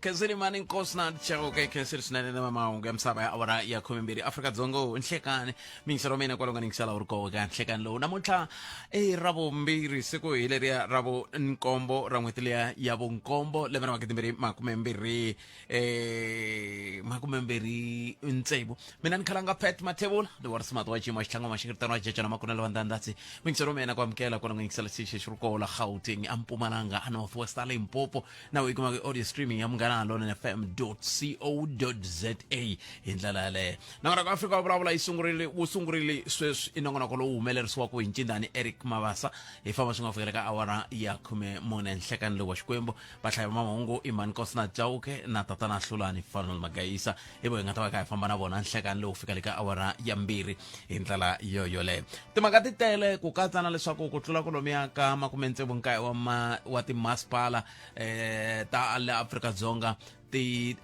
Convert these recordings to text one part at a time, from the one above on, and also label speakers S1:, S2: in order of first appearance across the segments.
S1: khenseli mani inkosi nathi chako-ke khenseli sinane namahungu emsaba ya awara ya 12 Afrika-Dzonga nhlekani mingiselo mina kwalonga ningisala uri koho ka nhlekani lowu namuntlha ravumbirhi siku hi leriya ravu nkombo ra n'hweti leya ya vunkombo lembe ra maketimbirhi makumembirhi ntsevu mina ni khalanga Pat Mathebula ni wari smart wa xiyimo xitlhangu maxingiritano wa jejana makunelo wa ndandatsi mingiselo mina kwamukela kwalonga ningisela xixi xi ri koho la Gauteng a Mpumalanga a North West a Limpopo na u ikuma audio streaming ya Munghana Lonene FM.co.za hi ndlela yaleyo nongonoko Afrika wa vulavula wu sungurile sweswi i nongonoko lowu humelerisiwaku hi ncindani Eric Mavasa hi famba swi nga fikela ka awara ya 14 nhlekani lowu wa Xikwembu vahlayi va mahungu i mani Nkosina Chauke na tatana Hlulani Fanel Magayisa hi vo hi nga ta va ka hi famba na vona nhlekani lowu fikela ka awara ya 2 hi ndlela yoyoleyo timhaka ti tele ku katsa na leswaku ku tlula kolomiya ka 69 wa timasipala ta le Afrika-Dzonga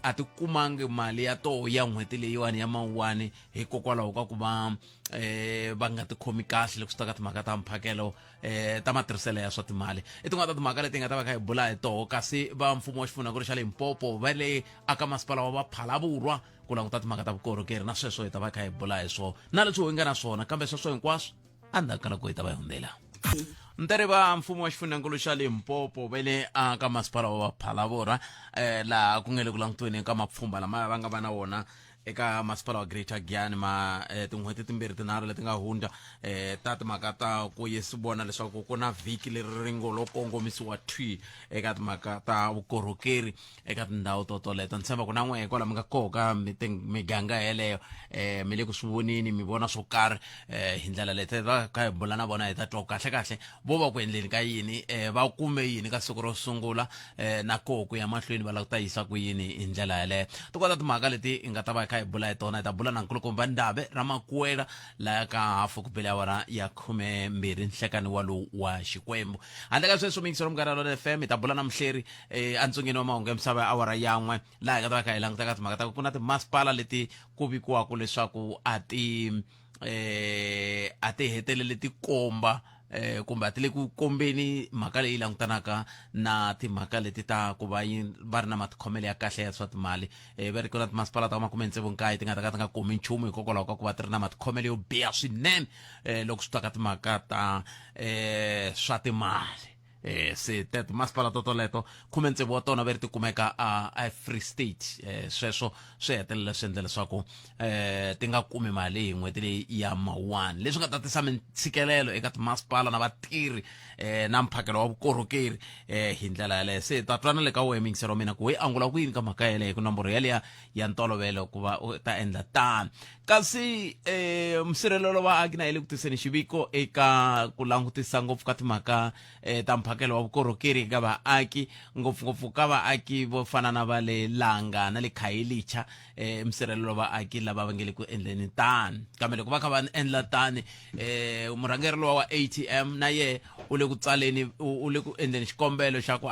S1: a ti kumangi mali ya toho ya n'hweti leyiwani ya Mawuwani hikokwalaho ka ku va nga ti khomi kahle loko swi ta ka timhaka ta mphakelo ta matirhiselo ya swa timali i tin'wana ta timhaka leti nga ta va kha hi bula hi toho kasi va mfumo wa xifunakulu xa Limpopo va le aka masipala wa Phalaborwa ku languta timhaka ta vukorhokeri na sweswo hi ta va kha hi bula hi swona na leswi hi nga na swona kambe sweswo hinkwaswo endzhaku ka loko hi ta va hi hundzela ntere va mfumo wa xifunengeto xa Limpopo va le aka masipala wa Phalaborwa laha ku nga le ku langutiweni ka mapfhumba lama va nga va na wona eka masipala wa Greater Giyani tin'hweti timbirhi tinharhu leti nga hundza ta timhaka ta ku yesi vona leswaku ku na vhiki leri ringo lo kongomisiwa thwi eka timhaka ta vukorhokeri eka tindhawu toleto ni tshemba ku na n'we hikwalaho mi nga koho ka miganga yeleyo mi le ku swi voneni mi vona swo karhi hi ndlela leyi va kha hi bula na vona hi ta twa kahle vo va ku endleni ka yini va kume yini ka siku ro sungula na koho ku ya mahlweni va lava ku ta yisa ku yini hi ndlela yeleyo ti kota timhaka leti hi nga ta va hi bula hi tona hi ta bula na nkulukumba Ndhabe Ramakwela laha ka hafu ku bela awara ya 12 nhlekani walowu wa Xikwembu handle ka sweswo mingiselo Munghana Lonene FM hi ta bula na muhleri antsungeni wa mahungu ya misava ya awara yan'we laha hi nga ta va kha hi languta ka timhaka ta ku na timasipala leti ku vikiwaku leswaku a ti hetelele ti komba kumbe a ti le ku kombeni mhaka leyi langutanaka na timhaka leti ta ku va ri na matikhomelo ya kahle ya swa timali va ri kona timasipala ta 69 ti nga ta ka ti nga komi nchumu hikokwalaho ka ku va ti ri na matikhomelo yo biha swinene loko swi ta ka timhaka ta swa timali se timasipala toleto 16 wa tona va ri ti kumeka a Free State sweswo swi hetelela swi endla leswaku ti nga kumi mali hi n'hweti leyi ya Mawuwani leswi nga ta tisa mintshikelelo eka timasipala na vatirhi na mphakelo wa vukorhokeri hi ndlela yaleyo se ta twana le ka wehe mingiselo mina ku hi angula ku yini ka mhaka yeleyo hi ku nomboro yaleya ya ntolovelo ku va u ta endla tani kasi msirhelelo wa vaaki na hi le ku tiseni xiviko eka ku langutisa ngopfu ka timhaka ta mphakelo wa vukorhokeri eka vaaki ngopfungopfu ka vaaki vo fana na va le Langa na le Khayelitsha msirhelelo wa vaaki lava va nge le ku endleni tani kambe loko va kha va endla tani murhangeri lowa wa ATM na ye u le ku tsaleni u le ku endleni xikombelo xa ku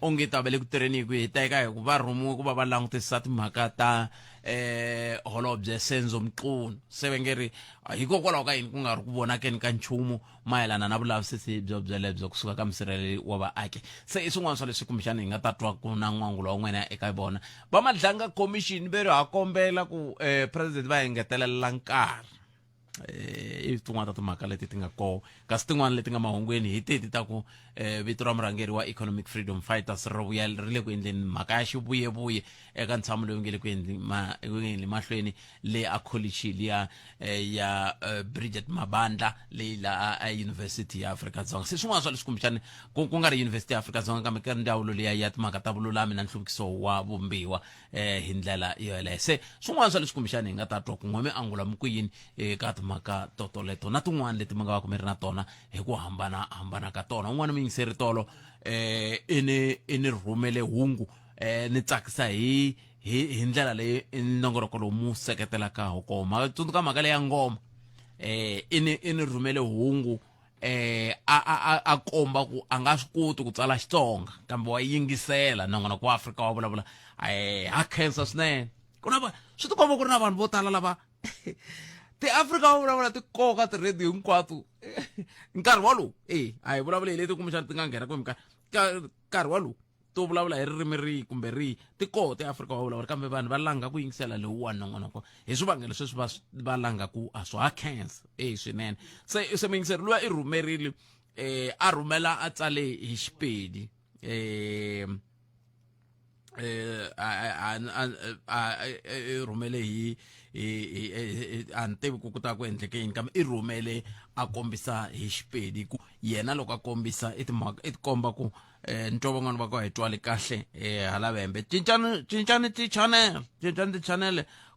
S1: onge ta va le ku tirheni hi ku hi teka hi ku va rhumiwe ku va va langutisa timhaka ta Holobye Senzo Mqunu se va nge ri hikokwalaho ka yini ku nga ri ku vonakeni ka nchumu mayelana na vulavisisi byelebyo kusuka ka musirheleli wa vaaki se i swin'wana swa leswi kumbexana hi nga ta twa ku na n'wangulo wa n'wena eka vona va Madlanga Commission ve ri ha kombela ku president va engetelela nkarhi i tin'wana ta timhaka leti ti nga koho kasi tin'wana leti nga mahungweni hi teti ta ku vito ra murhangeri wa Economic Freedom Fighters ri le ku endleni mhaka ya xivuyevuye eka ntshamo lowu nge le ku endli mahlweni le a college liya ya Bridget Mabandla leyi la a University ya Afrika-Dzonga se swin'wana swa leswi kumbexani ku nga ri University ya Afrika-Dzonga kambe ka ndzawulo liya ya timhaka ta vululami na nhluvukiso wa vumbiwa hi ndlela yoyeleyo se swin'wana swa leswi kumbexani hi nga ta twa ku n'wemi angula mi ku yini eka timhaka toleto na tin'wana leti mi nga va ku mi ri na tona hi ku hambana ka tona un'wana muyingiseri tolo i ni rhumele hungu ni tsakisa hi ndlela leyi nongoroko lowu mu seketelaka ho koma tsundzuka mhaka leyi ya ngoma i ni rhumele hungu a komba ku a nga swi koti ku tsala Xitsonga kambe wa yingisela nongonoko wa Afrika wa vulavula ha khensa swinene swi tikomba ku ri na vanhu vo tala lava ti-Afrika va vulavula ti koka ti-radio hinkwato nkarhi walowu a hi vulavula hi leti kumbexana ti nga nghena nkarhi walowu to vulavula hi ririmi rihi kumbe rihi ti koho eAfrika va vulavula kambe vanhu va langa ku yingisela lowuwani nongonoko hi swivangelo sweswi va langa ku a swa cancer swinene se muyingiseri luya i rhumerile a rhumela a tsale hi Xipedi rhumele hi a ni tivi ku ta ku endleke yini kambe i rhumele a kombisa hi Xipedi ku yena loko a kombisa i tikomba ku ntwa van'wana va ka hi twale kahle hala vembe cincani ti-channel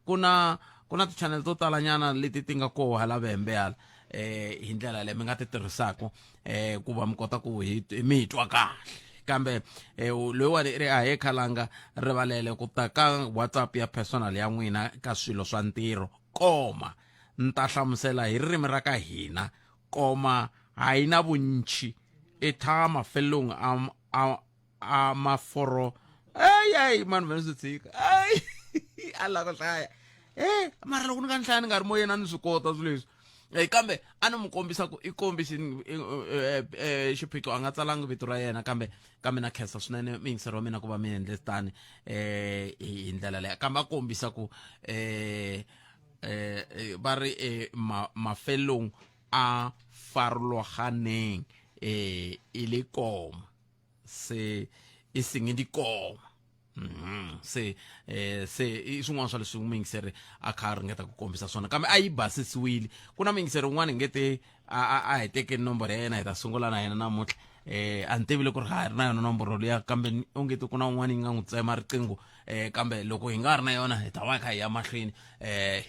S1: ku na ti-channel to talanyana leti ti nga koho hala vembe hala hi ndlela leyi mi nga ti tirhisaka ku va mi kota ku mi twa kahle kambe loyiwani ri a he khalanga rivalele ku ta ka WhatsApp ya personal ya n'wina ka swilo swa ntirho koma ni ta hlamusela hi ririmi ra ka hina koma a yi na vunchi i tshama felong a maforo mani veni swi tshika a lava ku hlaya mara loko ni nga ni hlaya ni nga ri moyeni a ni swi kota swilo leswi kambe a ni mu kombisa ku i kombisini xiphiqo a nga tsalanga vito ra yena kambe na khensa swinene muyingiseri wa mina ku va mi endle tani hi ndlela leyo kambe a kombisa ku va ri mafelong a farologaneng e le koma se e seng di koma se i swin'wana swa leswi muyingiseri a kha a ringeta ku kombisa swona kambe a yi basisiwile ku na muyingiseri wun'wana hi nge te a hi teke nomboro ya yena hi ta sungula na yena namuntlha a ni tivile ku ri ha ri na yona nomboro liya kambe ongeti ku na un'wana yi nga n'wi tsema riqingho kambe loko hi nga ri na yona hi ta va kha hi ya mahlweni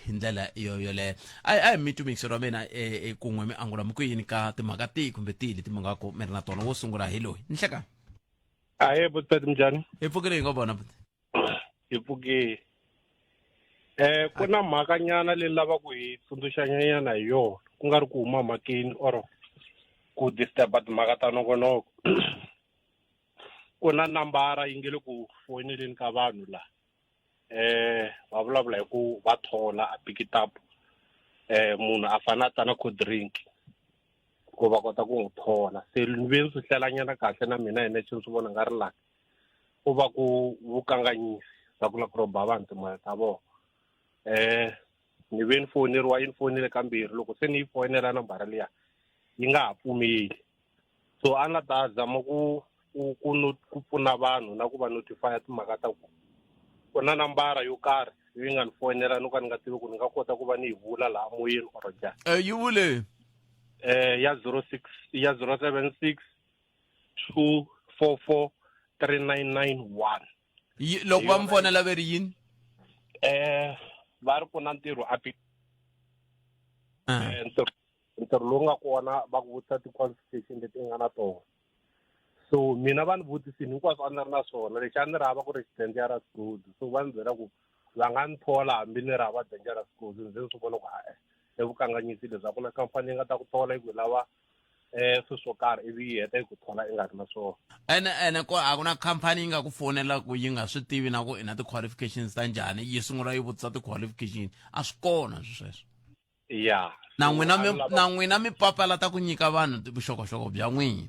S1: hi ndlela yoleyo a hi miti muyingiseri wa mina kun'we mi angula mi ku yini ka timhaka tihi kumbe tihi leti mi nga ku mi ri na tona wo sungula hi loyi ni hlekani
S2: Aye, Butet Mjani.
S1: hi pfukile hi nga vona
S2: Hi pfuki. Ku na mhakanyana leyi lava ku hi tsundzuxanyana hi yona ku nga ri ku huma mhakeni or ku disturba timhaka ta nongonoko. Ku na nambara yi nge le ku foyineleni ka vanhu la va vulavula hi ku va thola a pick it up munhu a fana a ta na cold drink ku va kota ku n'wi thola se ni ve ni swi hlalanyana kahle na mina hi nexe ni swi vona nga ri laka ku va ku vukanganyisi bya ku lava ku roba vanhu timali ta vona ni ve ni foneriwa yi ni fonile kambirhi loko se ni yi fonela nambara liya yi nga ha pfumeli so a nga ta zama ku pfuna vanhu na ku va notify timhaka ta ku na nambara yo karhi yi nga ni fonela no ka ni nga tivi ku ni nga kota ku va ni yi vula laha moyeni or njhani
S1: yi vule
S2: ya 076 244 3991
S1: loko va mi fonela ve ri yini
S2: va ri ku na ntirho ntirho lowu nga kona va ku vutisa ti-qualification leti nga na tona so mina va ni vutisini hinkwaswo a ni ri na swona lexi a ni ri hava ku ri dangerous goods so va ni byela ku va nga ni thola hambi ni ri hava dangerous goods ndzi swi vona ku vukanganyisi leswaku na khampani yi nga ta ku thola yi ku lava swilo swo karhi ivi yi heta yi ku thola i nga ri na swona
S1: ene ko a ku na khampani yi nga ku fonela ku yi nga swi tivi na ku i na ti-qualifications ta njhani yi sungula yi vutisa ti-qualification a swi kona sweswo
S2: ya
S1: na n'wina mi papalata ku nyika vanhu vuxokoxoko bya n'wina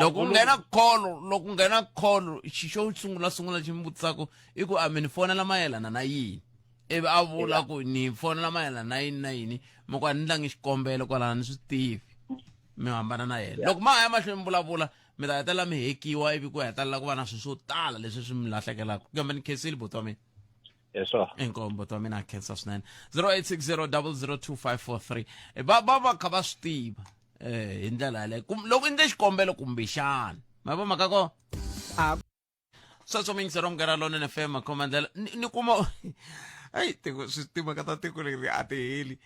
S1: loko nghena call xixo sungula xi mi vutisaka i ku a mi ni fonela mayelana na yini ivi a vula ku ni fonela mayelana na yini na yini mi ku a ni langi xikombelo kwalana ni swi tivi mi hambana na yena loko ma ha ya mahlweni mi vulavula mi ta hetelela mi hekiwa ivi ku hetelela ku va na swilo swo tala leswi swi mi lahlekelaka kambe ni khensile buti wa mina inkomo buti wa mina a khensa swinene 0860 002 543 va kha va swi tiva hi ndlela yaleyo loko i ndle xikombelo kumbexana ma vo mhaka ko sweswo miyingisero mugera lonene fm akhomandlela ni kuma hayi timhaka ta tiko leri a ti heli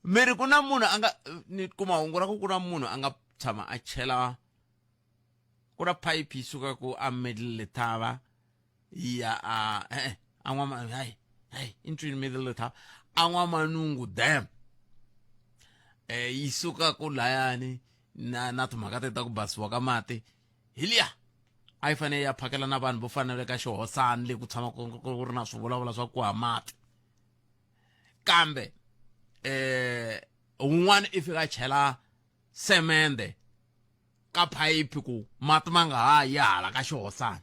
S1: miri ku na munhu a nga ni kuma hungu ra ku na munhu a nga tshama a chela ku na pipe yi suka ku a middle thava ya a hayi into middle thava a n'wamanungu dam yi suka ku layani na timhaka ta ku basiwa ka mati hi liya a yi fanele ya phakela na vanhu vo fanele ka xihosani le ku tshama ku ri na swivulavula swa ku ha mati kambe un'wana i fika chela semende ka phayiphi ku mati ma nga ha yi hala ka xihosana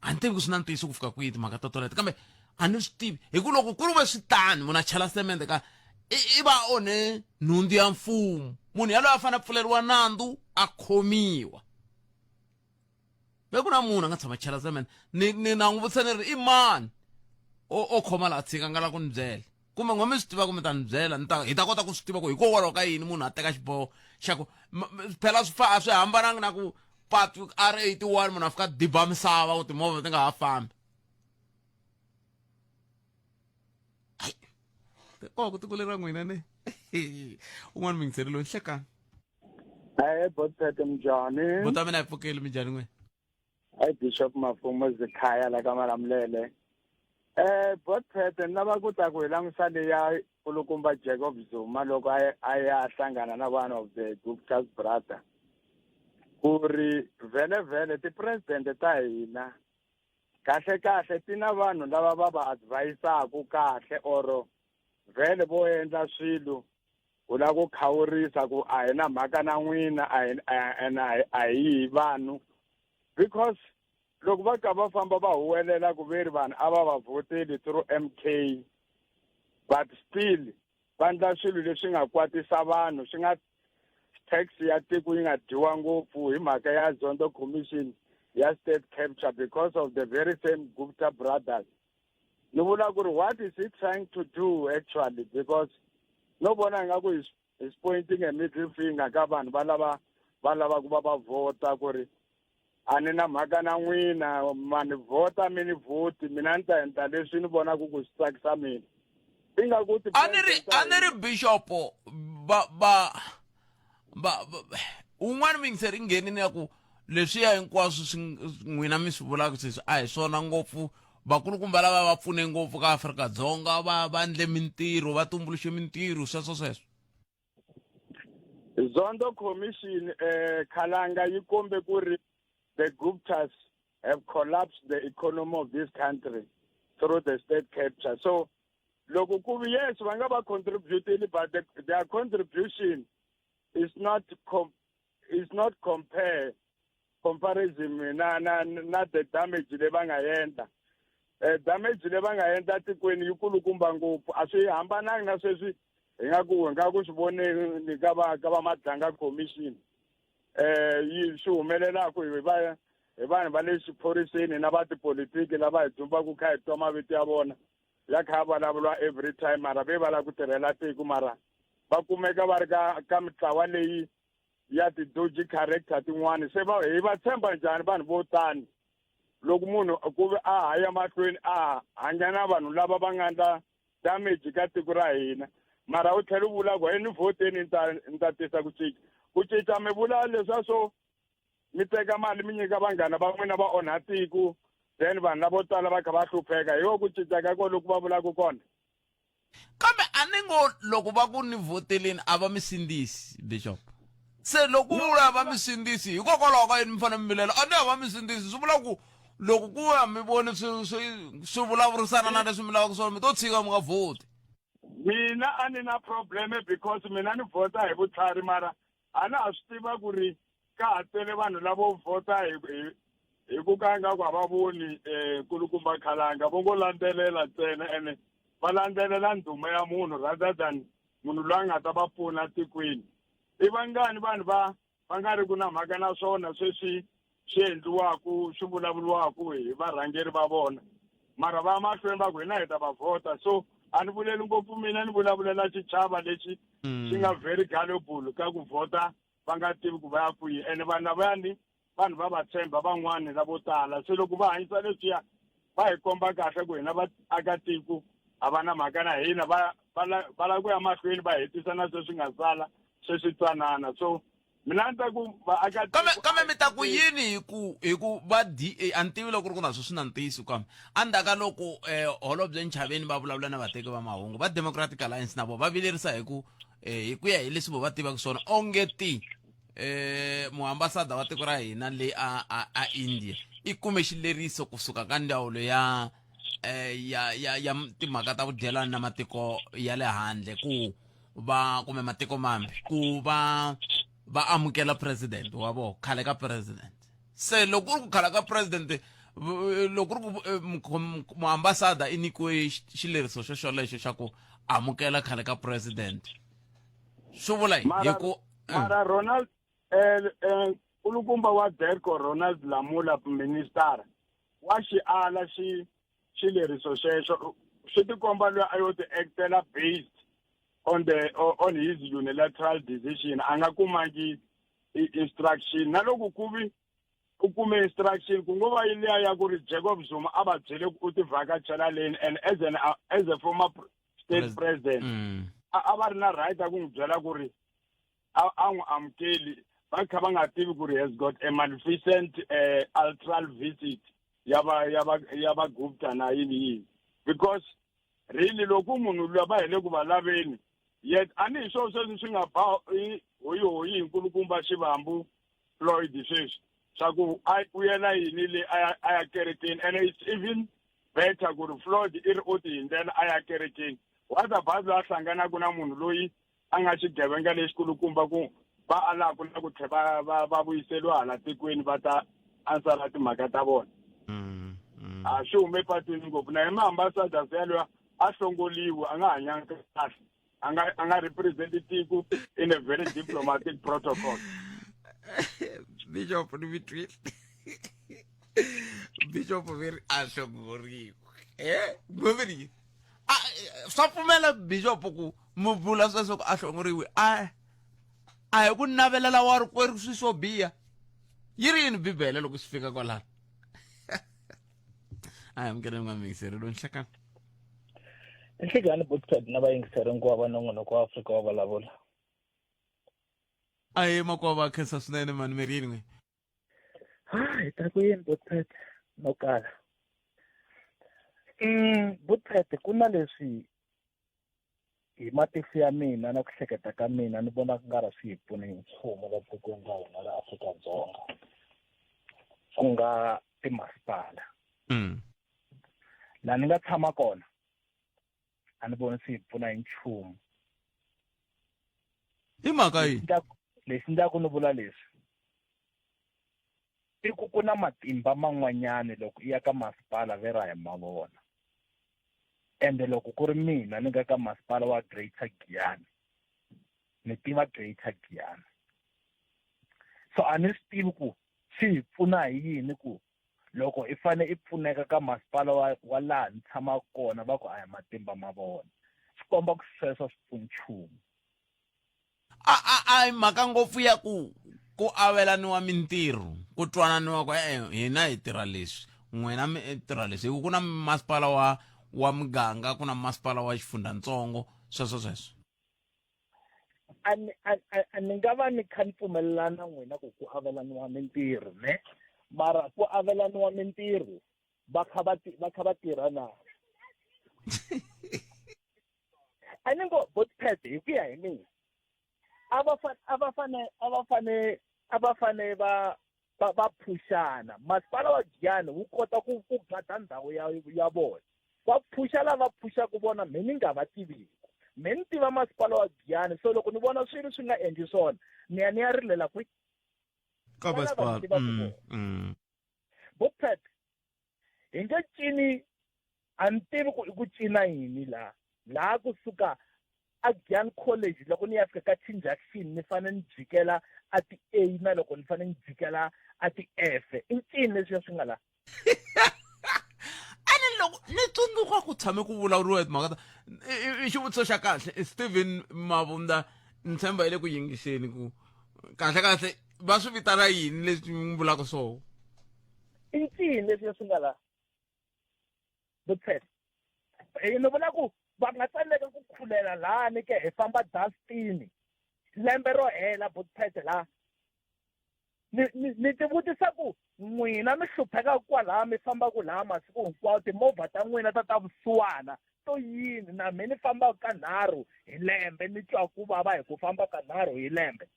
S1: a ni tivi ku swi na ntiyiso ku fika kwihi timhaka to toleto kambe a ni swi tivi hi ku loko ku ri ve switani munhu a chela semente ka i va onhe nhundzu ya mfumo munhu yaloye a fanele a pfuleriwa nandzu a khomiwa ve ku na munhu a nga tshama chela semente ni na n'wi vutisa ni ri i mani o khoma laha tshika a nga la ku ni byela kumbe n'we mi swi tiva ku mi ta ni byela hi ta kota ku swi tiva ku hikokwalaho ka yini munhu a teka xiboho xa ku phela swi hambananga na ku patu R81 munhu a fika diba misava ku timovha ti nga ha fambi ku tikulera n'wina ne un'wana mi yingiserile lo nhlekani
S3: Botete mjani.
S1: buta mina hi pfukeli minjhani n'wina
S3: Bishop Mafumo Zikhaya la ka Malamulele. Botete ni lava ku ta ku hi langutisa leya kulukumba Jacob Zuma loko a ya hlangana na one of the Gupta's brother ku ri vhele ti-president ta hina kahle ti na vanhu lava va va advisaku kahle or vhele vo endla swilo u lava ku khawurisa ku a hi na mhaka na n'wina a hi vanhu because loko va ka va famba va huwelela ku ve ri vanhu a va va vhoteli through MK but still va endla swilo leswi nga kwatisa vanhu swi nga tax ya tiko yi nga dyiwa ngopfu hi mhaka ya Zondo Commission ya state capture because of the very same Gupta brothers. Ni vula ku ri what is he trying to do actually because no vona nga ku is pointing a middle finger ka vanhu va lava ku va vota ku ri a ni na mhaka na n'wina mani vhota mi ni vhoti mina ni ta endla leswi ni vonaku ku swi tsakisa mina ingaku
S1: a ni ri bishop un'wana mi yingiseri nghenini ya ku leswiya hinkwaswo swi n'wina mi swi vulaka sweswi a hi swona ngopfu vakulukumba lava va pfune ngopfu ka Afrika-Dzonga va endle mintirho va tumbuluxe mintirho sweswo
S3: Zondo Commission Khalanga yi kombe ku ri the Guptas have collapsed the economy of this country through the state capture. So loko ku yes va nga va contributing but their contribution is not comparison na the damage le va nga endla damage le va nga endla tikweni yi kulukumba ngopfu a swi hambananga na sweswi hi nga ku swi vone ni ka va Madlanga Commission yi swi humelelaku hi vanhu va le xiphoriseni na va tipolitiki lava hi dzumbaku kha hi twa mavito ya vona ya kha vulavuriwa every time mara ve va lava ku tirhela tiko mara va kumeka va ri ka mitlawa leyi ya ti-dodgy character tin'wana se hi va tshemba njhani vanhu vo tani loko munhu ku ve a haya mahlweni a hanya na vanhu lava va nga endla damage ka tiko ra hina mara u tlhela u vula ku ni vhoteni ni ta tisa ku cinca mi vula leswa swo mi teka mali mi nyika vanghana va n'wina va onha tiko then vanhu lavo tala va kha va hlupheka hi ku cinca ka kona loko va vulaka kona
S1: kambe a ni ngo loko va ku ni voteleni a va mi sindzisi bishop se loko vula va mi sindzisi hikokwalaho ka yini mi fanele mi milela a ni hava mi sindzisi swi vula ku loko ku ya mi voni swi vulavurisana na leswi mi lavaka swona mi to tshika mi nga vhoti
S3: mina a ni na probleme because mina ni vhota hi vutlhari mara a na ha swi tiva ku ri ka ha tele vanhu lavo vhota hi ku ka nga ku hava voni kulukumba Khalanga vo ngo landzelela ntsena ene va landzelela ndhuma ya munhu rather than munhu loyi a nga ta va pfuna tikweni i vangani vanhu va nga ri ku na mhaka na swona sweswi swi endliwaku swi vulavuriwaku hi varhangeri va vona mara va mahlweni va ku hina hi ta va vhota so a ni vuleli ngopfu mina ni vulavulela xichava lexi xi nga very gullible ka ku vhota va nga tivi ku va ya kwihi ene vanhu lavayani vanhu va va tshemba van'wani lavo tala se loko va hanyisa leswiya va hi komba kahle ku hina vaakatiko a va na mhaka na hina va lava ku ya mahlweni va hetisa na sweswi nga sala sweswi twanana so mina ni ta ku
S1: kambe mi ta ku yini hi ku va DA a ni tivi loko ri ku na sweswi na ntiyiso kambe endzhaku loko holobye Nchaveni va vulavula na vateki va mahungu va Democratic Alliance na vo va vilerisa hi ku ya hi leswi vo va tivaka swona ongeti muambasada wa tiko ra hina le a India i kume xileriso kusuka ka ndzawulo ya timhaka ta vudyelani na matiko ya le handle ku va kumbe matiko mambe ku va va amukela president wa vo khale ka president se loko ku khala ka president loko ku muambasada i nyikiwe xileriso xolexo xa ku amukela khale ka president swi vula hi ku
S3: mara Ronald ulukumba wa DERCO Ronald Lamula minister wa xiala xileriso xexo swi tikomba loyi a yo ti actela based on his unilateral decision anga kumangi instruction na loko u kume instruction ku ngo va yi liya ya ku ri Jacob Zuma a va byele ku u ti vhakachela leni and as a former state president a va ri na right ya ku n'wi byela ku ri a n'wi amukeli va kha va nga tivi ku ri has got a magnificent ultral visit ya va Gupta na yini because really loko munhu loyi va hele ku va laveni yet ani hi swo sweswi swi nga ba hoyi nkulukumba xivambu Floyd sweswi swa ku u yela yini le a ya kerekeni and it's even better ku ri Floyd i ri o ti hindlela a ya kerekeni what about loyi a hlanganaka na munhu loyi a nga xigevenga lexikulukumba ku va alaka na ku tlhela va vuyiseliwa hala tikweni va ta ansala timhaka ta vona a swi hume patwini ngopfu na hi maambassadors yaloya a hlongoliwe a nga hanyanga kahle a nga representative in a very diplomatic protocol.
S1: Bishop ni between Bishop very ahlongoriwe ngomeni swa pfumela Bishop ku muvula sweswo ku ahlongoriwe a hi ku navelela wa rikwerhu swi swo biha yi ri yini bibele loko swi fika kwalano amukela n'wamikiseri lo nhlekani
S4: nhlekani podcast na vayingiseri hinkwavo nongonoko wa Afrika wa vulavula
S1: makuva va khensa swinene mani mi ri yini n'we
S4: hi ta ku yini podcast no kala podcast ku na leswi hi matihlo ya mina na ku hleketa ka mina ni vona ku nga ri swi hi pfune hi nchumu la tikweni ra hina ra Afrika-Dzonga ku nga timasipala laha ni nga tshama kona a ni voni swi hi pfuna hi nchumu
S1: hi mhaka yini
S4: leswi ndzaku ni vula leswi i ku na matimba man'wanyana loko i ya ka masipala vera hi mavona ende loko ku ri mina ni nga ka masipala wa Greater Giyani ni tiva Greater Giyani so a ni swi tivi ku swi hi pfuna hi yini ku loko i fane i pfuneka ka masipala wa laha ni tshama kona va ku a hi matimba ma vona swi komba ku sweswo swi pfuni nchumu
S1: a mhaka ngopfu ya ku avelaniwa mintirho ku twananiwa ku hina hi tirha leswi n'wina mi tirha leswi hi ku na masipala wa muganga ku na masipala wa xifundzantsongo sweswo
S4: a ni nga va ni kha ni pfumelelana na n'wina ku avelaniwa mintirho ne mara ku avelaniwa mintirho va kha va tirha na a ni ngo podcast hi ku ya hi mina a va fane va phushana masipala wa Giyani wu kota ku gada ndhawu ya vona va phusha lava phushaku vona me ni nga va tiviki me ni tiva masipala wa Giyani so loko ni vona swilo swi nga endli swona ni ya rilela kwi
S1: ka masipala
S4: Bopet hi nge cini a ni tivi ku i ku cina yini laha kusuka a Giyani College loko ni ya fika ka T-junction ni fanele ni jikela a ti-A na loko ni fanele ni jikela a ti-F i ncini leswi swi nga la
S1: ani loko ni tsundzuka ku tshame ku vulavuriwa hi timhaka i xivutiso xa kahle Stephen Mavunda ni tshemba hi le ku yingiseni ku kahle va swi vitana yini leswi mi vulaka swona
S4: i ncini leswi swi nga la Bopet ni vula ku va nga tsandzeka ku khulela laha ni ke hi famba Dustin lembe ro hela Bopet la ni ti vutisa ku n'wina mi hlupheka kwalaha mi fambaka laha masiku hinkwawo timovha ta n'wina ta vusiwana to yini na me ni fambaka ka 3 hi lembe ni twa ku vava hi ku famba ka 3 hi lembe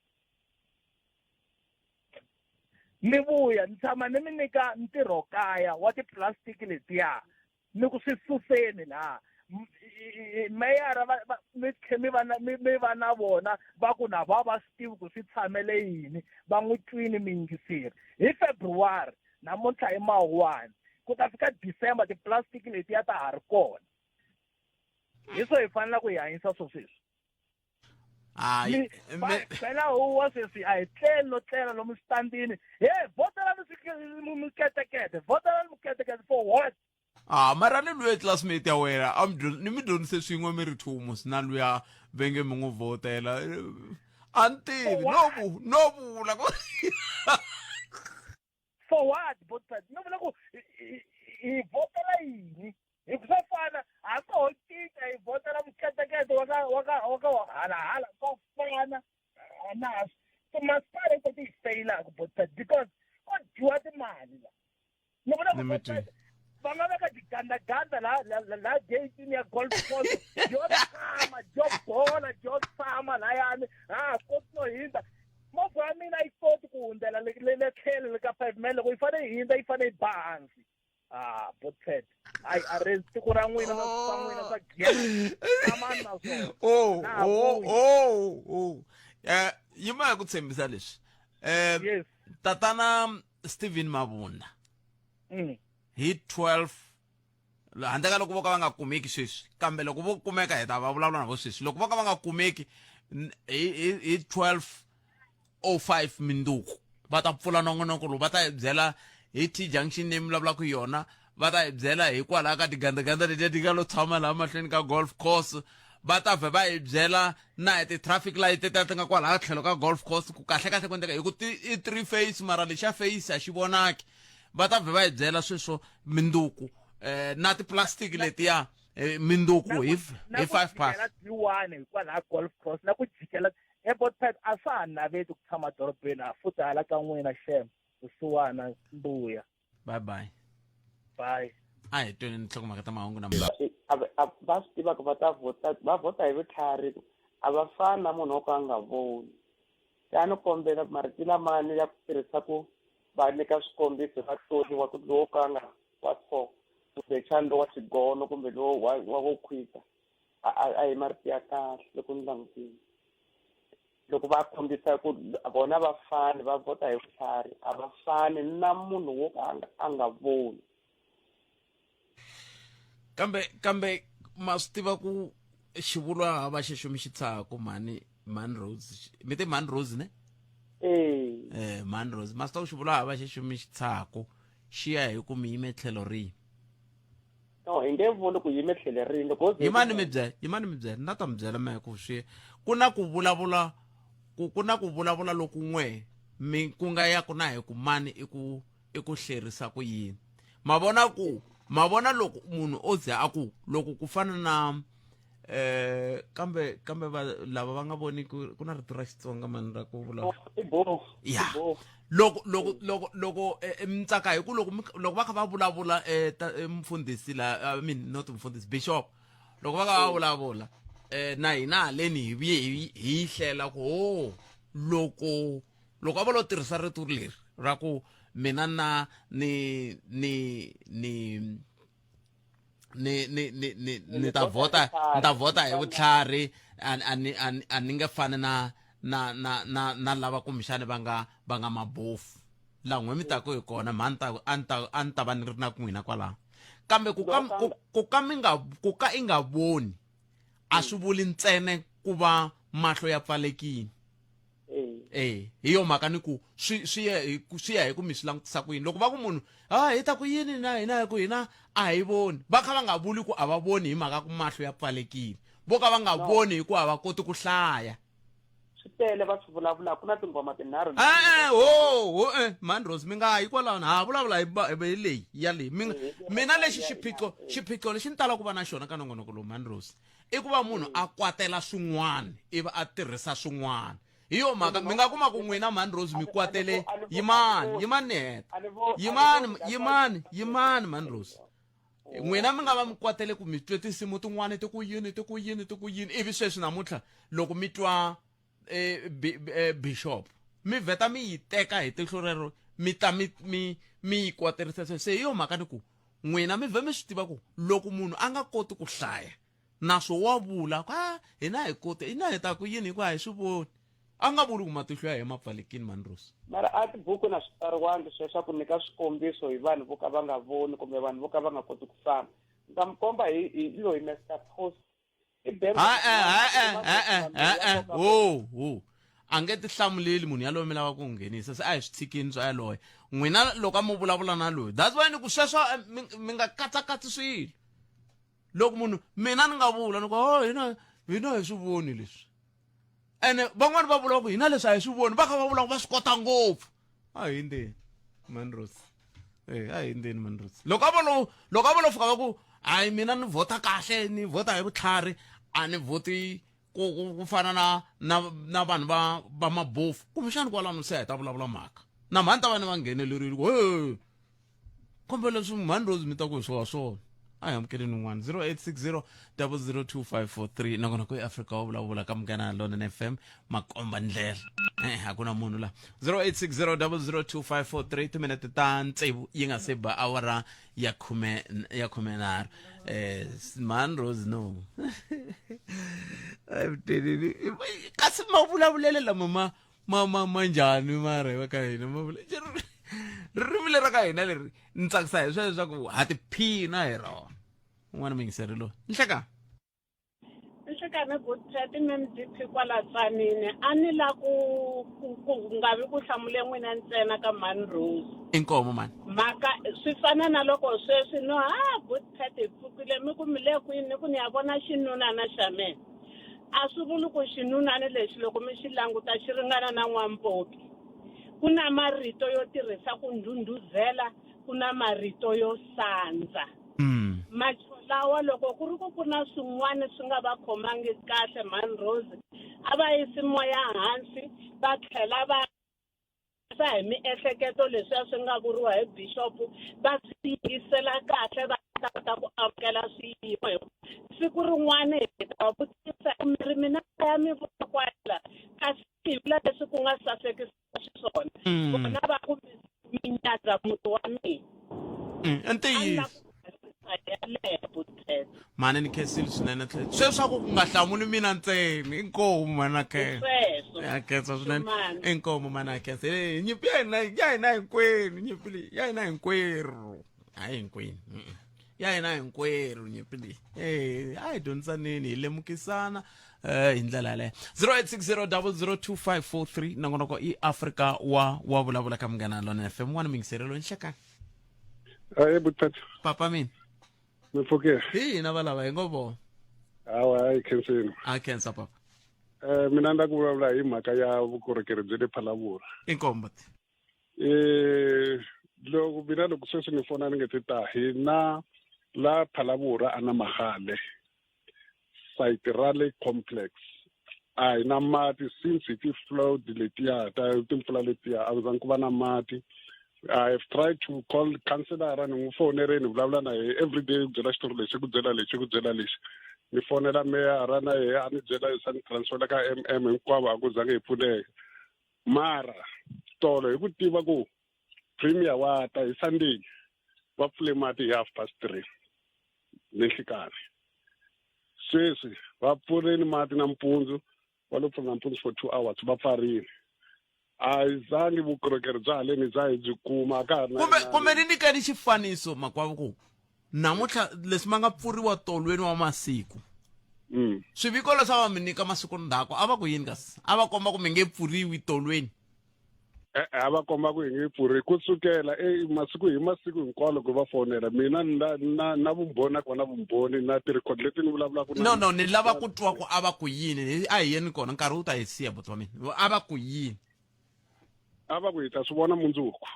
S4: ni vuya ni tshama ni mi nyika ntirho kaya wa tiplastic letiya ni ku swi suseni laha meyara mi va na vona va ku na va swi tivi ku swi tshamele yini va n'wi twini miyingiseri hi February namuntlha i Mawuwani ku ta fika December tiplastic letiya ta ha ri kona hi swo hi fanele ku hi hanyisa swo sweswi phela huwa sweswi a hi tleli no tlela lomu switandini votela miketekete votela miketekete for what
S1: mara ni luya classmate ya wena ni mi dyondzise swin'we mi ri thumu na luya venge mi n'wi votela a ni tivi no vula
S4: for what botsat no vula ku hi votela yini hi ku swo fana a ko ho cinca hi votela miketekete waka hala ko fana na so masipala ito ti failaka botsat because ko dyiwa timali la ni vula ku va nga veka tigandaganda la gatini ya golf course jo tshama jo bola jo tshama layani koti no hindza movha ya mina yi koti ku hundzela le tlhelo le ka 5 mile loko yi fane yi hindza yi fane yi ba hansi botshet a ri tiko ra n'wina na swa n'wina swa amani na swona
S1: yima ya ku tshembisa leswi
S4: yes
S1: tatana Stephen Mabunda hi 12 handle ka loko vo ka va nga kumeki sweswi kambe loko vo kumeka hi ta va vulavula na vo sweswi loko vo ka va nga kumeki hi 12:05 minduku va ta pfula nongonoko lowu va ta hi byela hi T junction leyi mi vulavulaka yona va ta hi byela hikwalaho ka tigandaganda letiya ti nga lo tshama laha mahlweni ka golf course va ta vhe va hi byela na hi ti-traffic light tetiya ti nga kwalaha tlhelo ka golf course ku kahlekahle ku endleka hi ku i 3 face mara lexa face a xi vonaki va ta vhe va hi byela sweswo minduku na tiplastic letiya minduku hi 5 past
S4: yiwani hikwalaha golf course na ku jikela airport a swa ha naveti ku tshama dorobeni a futhi hala ka n'wina shem kusuwana mbuya
S1: bye a hi tweni ni nhlokomhaka ta mahungu na
S3: va swi tiva ku va vota hi vutlhari a va fani na munhu wo ka a nga voni se a ni kombela marito lamani ya ku tirhisa ku va nyika swikombiso vahloliwa ku lowo ka nga wa so kumbexani lowa xigono kumbe lowo wa wo khwisa a hi marito ya kahle loko ni langutile loko va kombisa ku vona vafani va vota hi vutlhari a va fani na munhu wo ka a nga voni
S1: kambe ma swi tiva ku xivulwa hava xexo mi xi tshaka mani Rose mi te mani Rose ne mani Rose ma swi tiva ku xivulwa hava xexo mi xi tshaka xi ya hi ku mi yime tlhelo rihi
S3: no hi nge vuli ku yime tlhelo rihi loko
S1: yimani mi byela na ta mi byela mehe ku swi ku na ku vulavula loku n'we mi ku nga ya ku na hi ku mani i ku hlerisa ku yini ma vona loko munhu o ze a ku loko ku fana na kambe lava va nga voni ku na rito ra Xitsonga mani ra ku vulavula ya loko mitsaka hi ku loko va kha va vulavula mfundhisi la not mfundhisi bishop loko va kha va vulavula na hina haleni hi vuye hi hlela ku loko a va lo tirhisa rito leri ra ku mina na ni ta vota hi vutlhari a ni nge fani na lava kumbexani va nga mabofu laha n'we mi tako hi kona a ni ta va ni ri na ku n'wina kwalaho kambe ku ka i nga voni a swi vuli ntsene ku va mahlo ya pfalekini hi yo mhaka ni ku swi ya hi ku mi swi langutisa ku yini loko va ku munhu hi ta ku yini na hina hi ku hina a hi voni va kha va nga vuli ku a va voni hi mhaka ku mahlo ya pfalekini vo ka va nga voni hi ku a va koti ku hlaya
S3: swi tele va swi vulavula ku na tinghoma tinharhu
S1: mani Rose mi nga yi kwalaho ha vulavula hi leyi ya leyi mina lexi xiphiqo lexi ni tala ku va na xona ka nongonoko lowu mani Rose i ku va munhu a kwatela swin'wana ivi a tirhisa swin'wana hi yo mhaka mi nga kuma ku n'wina mani Rose mi kwatele yimani ni heta yimani mani Rose n'wina mi nga va mi kwatele ku mi twe tinsimu tin'wana ti ku yini ivi sweswi namuntlha loko mi twa bishop mi vheta mi yi teka hi tihlo rero mi ta mi yi kwaterisa se hi yo mhaka ni ku n'wina mi vhe mi swi tiva ku loko munhu a nga koti ku hlaya naswo wa vula hina hi kote hina hi ta ku yini hi ku a hi swi voni a nga vuli ku matihlo ya hi mapfalekini Manrosi.
S5: mara a tibuku na switsariwangi sweswa ku nyika swikombiso hi vanhu vo ka va nga voni kumbe vanhu vo ka va nga koti ku famba ni ta mi komba hi loyi Mr Post i bank
S1: a nge ti hlamuleli munhu yaloye mi lava ku nghenisa se a hi swi tshikini swa yaloye n'wina loko a mi vulavula na loyi that's why ni ku sweswo mi nga katsakatsi swilo loko munhu mina ni nga vula ni ku hina hi swi voni leswi ene van'wani va vula ku hina leswi a hi swi voni va kha va vula ku va swi kota ngopfu a hi ndzeni Manrosi a hi ndzeni Manrosi loko a va lo fika va ku hayi mina ni vhota kahle ni vhota hi vutlhari a ni vhoti ku fana na vanhu va mabofu kumbexani kwalano se hi ta vulavula mhaka na mhani ta vani va nghenelerile ku kumbe leswi Manrosi mi ta ku hi swona a hi amukeleni un'wana 0860 002543 nakona ku eAfrika wa vulavula ka Munghana Lonene FM makomba ndlela a ku na munhu la 0860 002543 timinete ta ntsevu yi nga se ba awara ya khumenharhu Manrosi no kasi ma vulavulele lama ma njhani mareva ka hina ma vula ririmi leri ra ka hina leri ni tsakisa hi sweswo leswaku ha tiphina hi rona un'wana mingiseri loyi
S6: nhlekani Buthete MDP kwala tsanini a ni la ku nga vi ku hlamule n'wina ntsena ka Manrosi
S1: inkomo mani
S6: mhaka swi fana na loko sweswi no Buthete hi pfukile mi ku mi le kwini ni ku ni ya vona xinunana xa mina a swi vuli ku xinunani lexi loko mi xi languta xi ringana na n'wampopi ku na marito yo tirhisa ku ndhundhuzela ku na marito yo sandza macho lawa loko ku ri ku na swin'wana swi nga va khomangi kahle Manrosi a va yisi moya hansi va tlhela va sa hi miehleketo leswiya swi nga vuriwa hi Bishop va swi yingisela kahle va ta kota ku amukela swiyimo siku rin'wana hi ta vutisa miri mina ya mi vona kwala kasi hi vula leswi ku nga sasekisa xiswona vona va ku minyaza muti wa mina
S1: entiyisi mani ni khensile swinene sweswo ku nga hlamuli mina ntsena inkomo mana ya khensa swinene inkomo mana khensa nyimpi ya hina hinkwenu nyimpi leyi ya hina hinkwerhu hayi hinkwenu ya hina hinkwerhu nyimpi leyi a hi dyondzisaneni hi lemukisana hi ndlela yaleyo 0860 002543 nangonoko i Afrika wa vulavula ka Munghana Lonene FM n'wana mingiselelo nhlekani
S2: Buthete
S1: papa mina
S2: mipfukile
S1: hina valava hi ngo vona
S2: hawa hi khensini
S1: a khensa papa
S2: mina nda ku vulavula hi mhaka ya vukorhokeri bya le Phalaborwa
S1: inkombo
S2: loko sweswi ni fona ni nge ta hina la Phalaborwa a na Magale site rally complex a hi na mati since ti flowed letiya ta timpfula letiya a zangi ku va na mati I have tried to call councillor ni n'wi fonere ni vulavula na ye every day byela xitori lexi ku byela lexi ni fonela meyara na ye a ni byela sa ni transfera ka MM hinkwavo a ku zange hi pfuneka mara tolo hi ku tiva ku premier wa ta hi Sunday va pfule mati hi 3:30 nihlikani sweswi va pfuleni mati nampundzu va lo pfula nampundzu for 2 hours va pfarile a zangi vukorhokeri bya haleni bya hi byi kuma ka
S1: kumbe ni nyikani xifaniso makwavo ku namuntlha leswi ma nga pfuriwa tolweni wa masiku swiviko leswi a va mi nyika masiku ndzhaku a va ku yini kasi a va komba ku mi nge pfuriwi tolweni
S2: a va komba ku hi nge pfuri kusukela masiku hinkwawo ku va fonela mina na vumbhoni na kona vumbhoni na ti-record leti ni vulavulaka
S1: no ni lava ku twa ku a va ku yini a hi yeni kona nkarhi wu ta hi siya buti wa mina a va ku yini
S2: a va ku hi ta swi vona mundzuku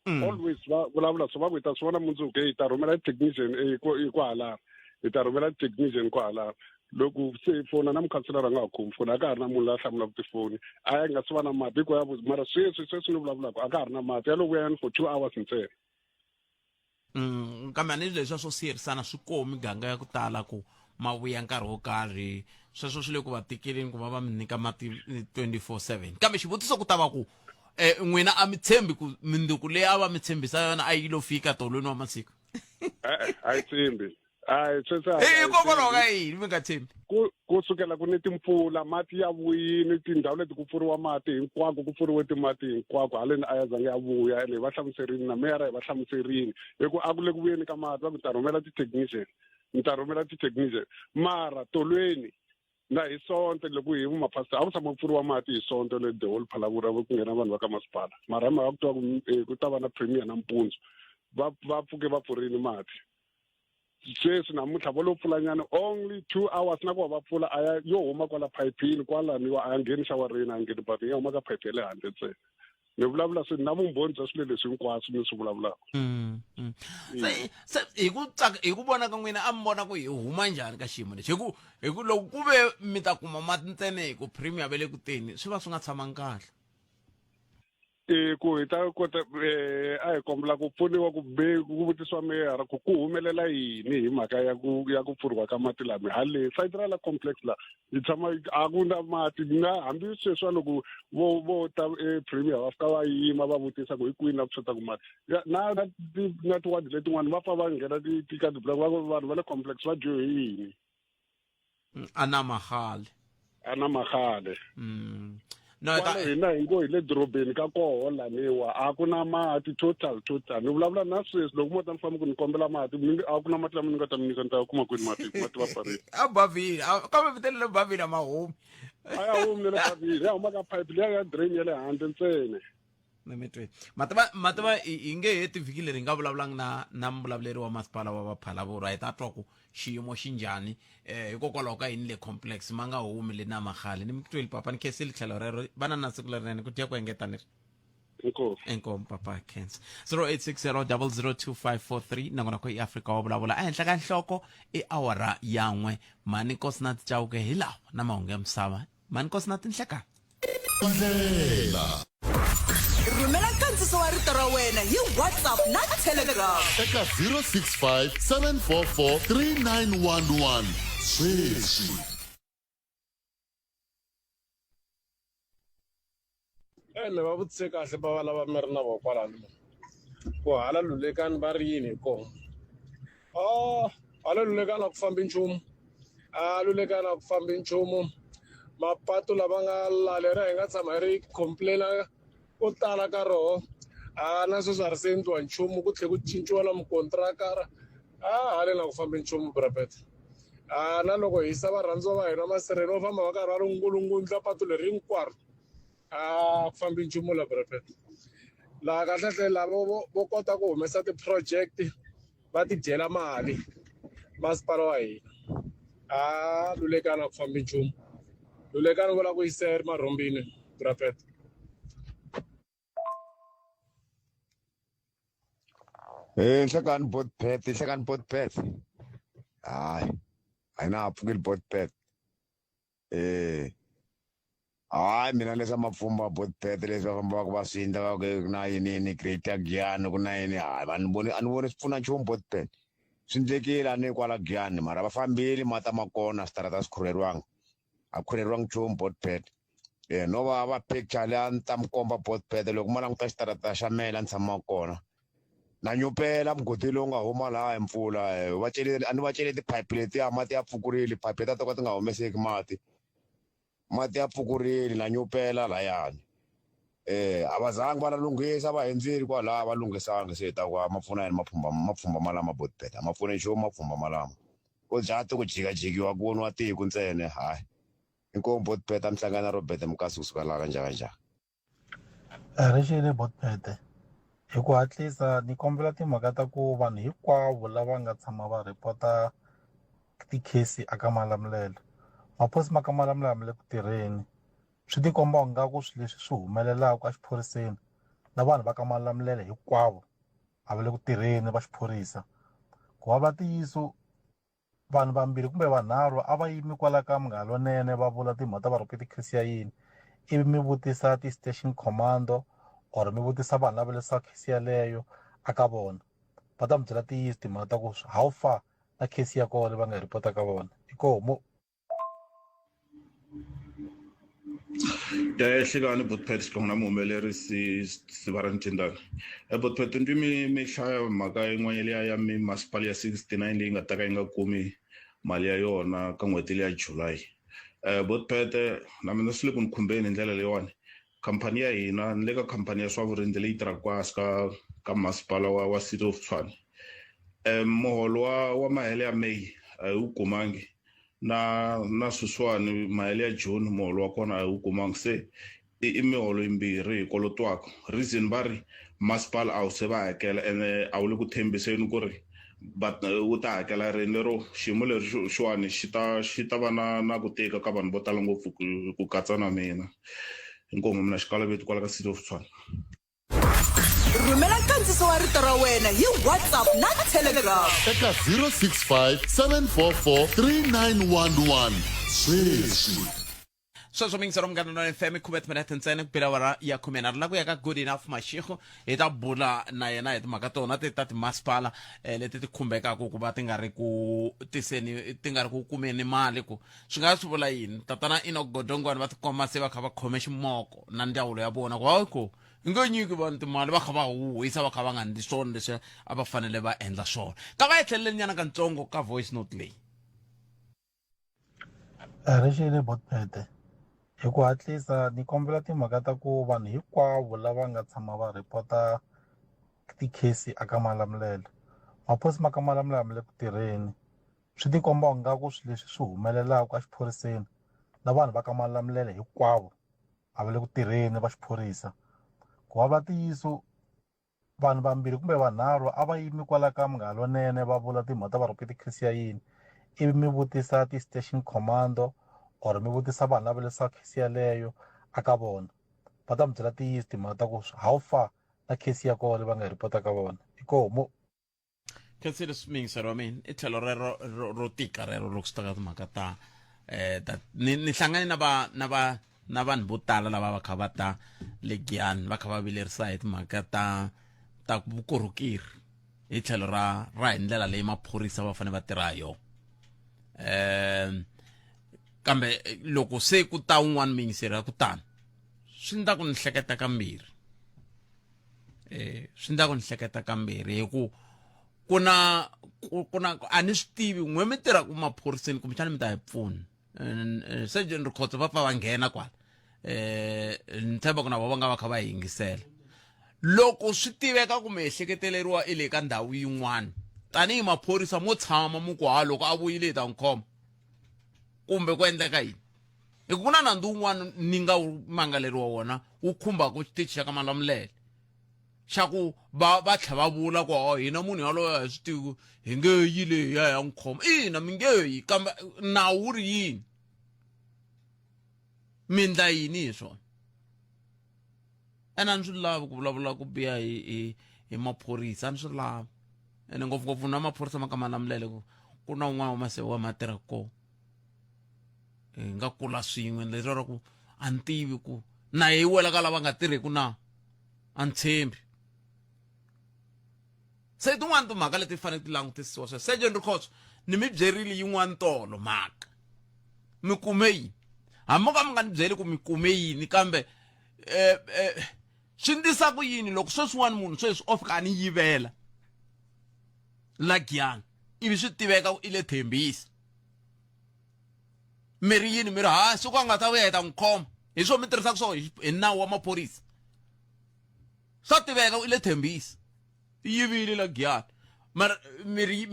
S2: always va vulavula so va ku hi ta swi vona mundzuku hi ta rhumela technician kwalano hi ta rhumela technician kwalano loko se hi fona na mukhanselara nga ha khomi foni a ka ha ri na munhu la hlamulaka tifoni a ya nga swi va na mati hikwavo mara sweswi ni vulavulaka a ka ha ri na mati ya lo vuyani for 2 hours ntsena
S1: kambe a ni leswiya swo siyerisana swi komi ganga ya ku tala ku ma vuya nkarhi wo karhi sweswo swi le ku va tikeleni ku va mi nyika mati 24/7 kambe xivutiso ku ta va ku n'wina a mi tshembi ku minduku leyi a va mi tshembisa yona a yi lo fika tolweni wa masiku
S2: a yi tshembi
S7: hayi sweswi
S1: hikokwalaho ka yini mi nga tshembi
S7: kusukela ku ni timpfula mati ya vuyini tindhawu leti ku pfuriwa mati hinkwako ku pfuriwe timati hinkwako haleni a ya zange ya vuya ene hi va hlamuserini na meyara hi va hlamuserini hi ku a ku le ku vuyeni ka mati va mi ta rhumela ti-technician mara tolweni na hi sonto loko hi vumapastor a ku tshama ku pfuriwa mati hi sonto le the whole Phalaborwa ku nghena vanhu va ka masipala mara hi mhaka ku twa ku ta va na premier nampundzu va pfuke va pfurini mati sweswi namuntlha vo lo pfulanyana only 2 hours na ku va pfula a ya yo huma kwala phayipini kwalaniwa a ya ngheni xawarini a ngheni bati ya huma ka phayiphi ya le handle ntsena ni vulavula swi na vumbhoni bya swilo leswi hinkwaswo mi swi vulavulaka
S1: se hi ku vona ka n'wina a mi vona ku hi huma njhani ka xiyimo lexi hi ku loko ku ve mi ta kuma mati ntsena hi ku premier ve le ku teni swi va swi nga tshamangi kahle
S7: ku hi ta kota a hi kombela ku pfuniwa ku vutisiwa meyara ku humelela yini hi mhaka ya ku pfuriwa ka mati lami haleni Federal Complex la hi tshama a ku na mati na hambi sweswiwa loko vo ta premier va fika va yima va vutisa ku hi kwini la ku xota ku mati na tiwadi letin'wana va pfa va nghena tika tiblock vanhu va le complex va dyohe yini
S1: a na mahale
S7: hina hi ngo hi le dorobeni ka koho laniwa a ku na mati total ni vulavula na sweswi loko mo ta mi famba ku ni kombela mati a ku na mati lama ni nga ta mi nyika ni ta kuma kwini mati va pfarile
S1: a bavhini kambe vitele le bavhini a mahumi
S7: a ya humi ne le bavhini ya huma ka pipe leya ya drain ya le handle ntsena
S1: nemetweni mativa hi nge heti vhiki leri hi nga vulavulanga na muvulavuleri wa masipala wa Phalaborwa hi ta twa ku xiyimo xi njhani hikokwalaho ka yini le complex ma nga humi le na mahali ni mi tweli papa ni khensile tlhelo rero vana na siku lerinene ku dya ku engetani enkomo papa Khensa 0860002543 nakona ko iAfrica wa vulavula ehenhla ka nhloko i awara yan'we mani nkosi na tichawuke hi lawa na mahungu ya misava mani nkosi na tinhlekani
S8: rhumela nkandziso wa rito ra wena hi WhatsApp na Telegram
S9: eka 065 744 3911 sweswi
S2: ene va vutise kahle va lava mi ri na vo kwalano ku hala lulekani va ri yini hi kona hala lulekani a ku fambi nchumu lulekani a ku fambi nchumu mapatu lava nga lalera hi nga tshama hi ri complaina ko tala ka roho na sweswi a ri se endliwa nchumu ku tlhe ku cinciwa na mukontrakara haleni a ku fambi nchumu brapeta na loko hi yisa varhandziwa va hina masirheni vo famba va karhi va ri ngulungundla patu leri hinkwaro ku fambi nchumu la brapeta laha kahlekahle lava vo kota ku humesa ti-project va ti dyela mali masipala wa hina lulekani a ku fambi nchumu lulekani vula ku yisa ri marhumbini brapeta
S10: Nhlekani botpet hayi ayina apfukile botpet hayi mina leswi mapfumba botpet leswi va fambaka va swi endla ku na yini Greater Giyani ku na yini hayi a ni voni swi pfuna nchumu botpet swi endlekile a ni kwala Giyani mara va fambile mata ma kona switarata swi khurheriwanga a khurheriwanga nchumu botpet no va picture leyi a ni ta mi komba botpet loko ma languta xitarata xa mela ni tshama kona na nyupela mugodi lowu nga huma laha hi mpfula a ni va cele tiphayiphi letiya mati ya pfukurile phayiphi letiya to ka ti nga humeseki mati ya pfukurile na nyupela layani a va zangi va la lunghisa va hindzili kwalaha va lunghisanga se hi ta ku ma pfuna yini mapfhumba malama botpet a ma pfuni nchumu mapfhumba malama ku jati ku jikajikiwa ku nwa tiku ntsena hayi inkomu botpet a mi hlangana na Robert Mukasi kusuka laha kanjhakanjhaka
S11: rixile botpet hi ku hatlisa ni kombela timhaka ta ku vanhu hinkwavo lava nga tshama va ripota tikhesi aka Malamulele maphorisa ma ka Malamulele ma le ku tirheni swi tikomba nga ku swilo leswi swi humelelaka a xiphoriseni na vanhu va ka Malamulele hinkwavo a va le ku tirheni va xiphorisa ku va tiyiso vanhu vambirhi kumbe vanharhu a va yimi kwala ka Munghana Lonene va vula timhaka va rhopete khesi ya yini ivi mi vutisa ti-station commando or mi vutisa vanhu lava leswa khesi yaleyo aka vona va ta mi byela tiyiso timhaka ta ku how far na khesi ya kona leyi va nga ripota ka vona inkomo
S12: Hlekani Botpet sihlongana muhumelerisi Sivarani Tindani. Botpet ndwi mi hlaya mhaka yin'wana leya ya masipala ya 69 leyi nga ta ka yi nga kumi mali ya yona ka n'hweti leya July. Botpet na mina swi le ku ni khumbeni hi ndlela leyiwani. Khampani ya hina ni le ka khampani ya swa vurindzi leyi tirhaka kwasi ka masipala wa City of Tshwane. Muholo wa mahele ya May a wu kumangi na sweswiwani mahele ya June muholo wa kona a wu kumangi se i miholo yimbirhi hi kolotwaka. Reason va ri masipala a wu se va hakela ene a wu le ku tshembiseni ku ri wu ta hakela rini lero xiyimo leri xiwani xi ta va na ku tika ka vanhu vo tala ngopfu ku katsa na mina. Inkomu mina Xikalaveti kwala ka City of Tshwane.
S8: rhumela nkandziso wa rito ra wena hi WhatsApp na Telegram
S9: eka 065 744 3911 sweswi.
S1: sweswo mingisero mngana na FM khubet minute ntsena ku pela wara ya khumena ri la ku ya ka Good Enough Mashego hi ta bula na yena hi timhaka tona ti ta timasipala leti ti khumbekaka ku va ti nga ri ku kumeni mali ku swi nga swi vula yini tatana Enoch Godongwana va tikoma se va kha va khome ximoko na ndyawulo ya vona ku hayi ku hi nge nyiki vanhu timali va kha va huhisa va kha va nga ndli swona leswi a va fanele va endla swona ka va etlheleleni nyana kantsongo ka voice note leyi.
S11: Rixile Botpete hi ku hatlisa ni kombela timhaka ta ku vanhu hinkwavo lava nga tshama va ripota tikhesi aka Malamulele maphorisa ma ka Malamulele ma le ku tirheni swi tikomba ingaku swilo leswi swi humelelaka a xiphoriseni na vanhu va ka Malamulele hinkwavo a va le ku tirheni va xiphorisa ku va tiyiso vanhu vambirhi kumbe vanharhu a va yimi kwala ka Munghana Lonene va vula timhaka ta va rhopete khesi ya yini ivi mi vutisa ti-station commando or mi vutisa vanhu lava leswaku khesi yaleyo aka vona va ta mi byela tiyisi timhaka ta ku how far na khesi ya kona leyi va nga ripota ka vona ikomo
S1: khesi leswi mingisero wa mina i tlhelo rero ro tika rero loko swi ta ka timhaka ta ni hlangane na vanhu vo tala lava va kha va ta le Giyani va kha va vilerisa hi timhaka ta vukorhokeri hi tlhelo ra hi ndlela leyi maphorisa va fanele va tirha hi yona. Kambe loko se ku ta un'wana mingiseri ya ku tani swi ndla ku ni hleketa kambirhi swi ndla ku ni hleketa kambirhi hi ku ku na a ni swi tivi n'we mi tirha ku maphoriseni kumbexana mi ta hi pfuna Sergeant Rikhotso va pfa va nghena kwala ni tshemba ku na vo va nga va kha va hi yingisela loko swi tiveka ku mi ehleketeleriwa i le ka ndhawu yin'wana tanihi maphorisa mo tshama mu ku loko a vuyile hi ta n'wi khoma kumbe ku endleka yini hi ku na nandzu wun'wana ni nga mangaleriwa wona wu khumbaka xitichi xa ka Malamulele xa ku va tlhela va vula ku hina munhu yaloyo hi swi tivi hi nge yile hi ya n'wi khoma ina mi nge yi kambe nawu wu ri yini mi ndla yini hi swona ene a ni swi lavi ku vulavula ku biha hi maphorisa a ni swi lavi ene ngopfungopfu na maphorisa ma ka Malamulele ku na un'wana wa maseve wa matirha kona nga kula swin'we lero ra ku a ni tivi ku na hi wela ka lava nga tirheku na a ni tshembi se tin'wana timhaka leti fanele ti langutisiwa sweswo Sergeant Rikhotso ni mi byerile yin'wana tolo mhaka mi kume yini hambi ka mi nga ni byeli ku mi kume yini kambe swi ndlisa ku yini loko sweswiwani munhu sweswi o fika a ni yivela la Giyani ivi swi tiveka i le Thembisa miri yini miri siku a nga ta vuya hi ta n'wi khoma hi swo mi tirhisaka swona hi nawu wa maphorisa swa tiveka i le Thembisa i yivile la Giyani mara miri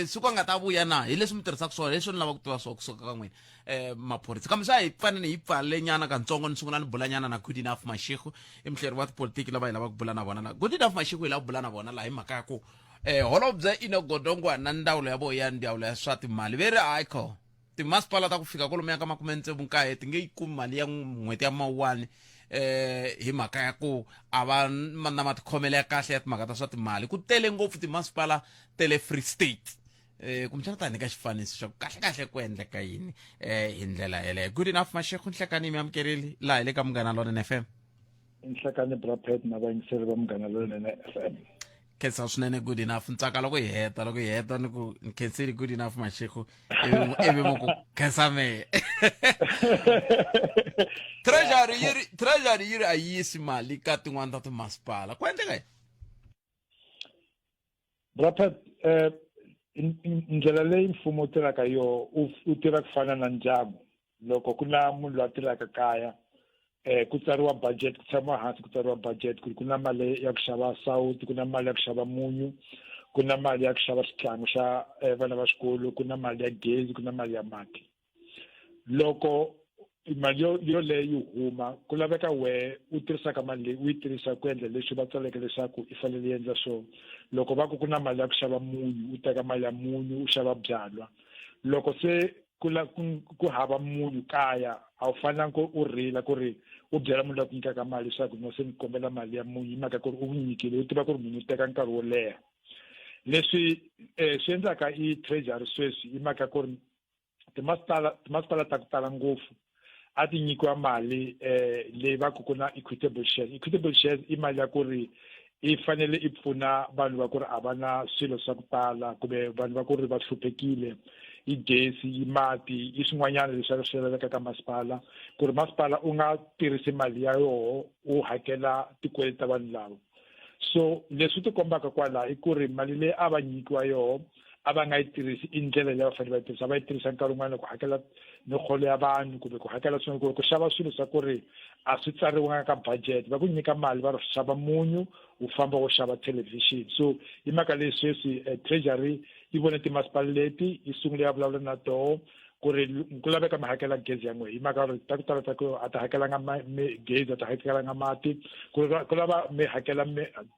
S1: siku a nga ta vuya na hi leswi mi tirhisaka swona leswi ni lava ku tiva swona kusuka ka n'wina maphorisa kambe swa hi fanele hi pfalele nyana kantsongo ni sungula ni bula nyana na Good Enough Mashego i muhleri wa tipolitiki lava hi lavaka ku bula na vona la Good Enough Mashego hi lava ku bula na vona laha hi mhaka ya ku holobye Enoch Godongwana na ndzawulo ya vo ya ndzawulo ya swa timali ve ri hayi timasipala ta ku fika kolomo ya ka 69 ti nge yi kumi mali ya n'hweti ya Mawuwani hi mhaka ya ku a va na matikhomelo ya kahle ya timhaka ta swa timali ku tele ngopfu timasipala tele Free State kumbexana ta nyika xifaniso xa ku kahle ku endleka yini hi ndlela yeleyo. Good Enough Mashego nhlekani mi amukerile laha hi le ka Munghana Lonene FM.
S4: Nhlekani Botpet na vayingiseri va Munghana Lonene FM.
S1: khensa swinene good enough ntsaka loko hi heta ni ku ni khenseli good enough mashego ivi mo ku khensa me treasury yiri a yisi mali ka tin'wana ta timasipala ku endleka yini
S13: Rapid ndlela leyi mfumo wu tirhaka yo u tirha ku fana na ndyangu loko ku na munhu loyi a tirhaka kaya ku tsariwa budget ku tshama hansi ku tsariwa budget ku na mali ya ku xava sawuti ku na mali ya ku xava munyu ku na mali ya ku xava xitlangu xa vana va xikolo ku na mali ya gezi ku na mali ya mati loko mali yo leyi huma ku laveka u tirhisaka mali leyi u yi tirhisa ku endla leswi va tsaleke leswaku i fanele endla swona loko va ku na mali ya ku xava munyu u teka mali ya munyu u xava byalwa loko se ku hava munyu kaya a wu fanelanga u rila ku ri u byela munhu loyi ku nyikaka mali leswaku no se ni kombela mali ya munyu hi mhaka ku ri u nyikile u tiva ku ri munhu u teka nkarhi wo leha leswi swi endlaka i treasury sweswi hi mhaka ku ri timasipala ta ku tala ngopfu a ti nyikiwa mali leyi va ku na equitable shares i mali ya ku ri i fanele i pfuna vanhu va ku ri a va na swilo swa ku tala kumbe vanhu va ku ri va hluphekile i gezi i mati i swin'wanyana leswi swi laveka ka masipala ku ri masipala u nga tirhisi mali ya yoho u hakela tikweleti ta vanhu lava so leswi ti kombaka kwalaho i ku ri mali leyi a va nyikiwa yoho a va nga yi tirhisi i ndlela leyi va fanele va yi tirhisa va yi tirhisa nkarhi wun'wana ku hakela miholo ya vanhu kumbe ku hakela swin'wana ku xava swilo swa ku ri a swi tsariwanga ka budget va ku nyika mali va xava munyu u famba u xava television so hi mhaka leyi sweswi treasury yi vone timasipala leti yi sungule ya vulavula na toho ku ri ku laveka mi hakela gezi ya n'wehe hi mhaka ri ta ku tala ta ku a ti hakelanga gezi a ti hakelanga mati ku lava mi hakela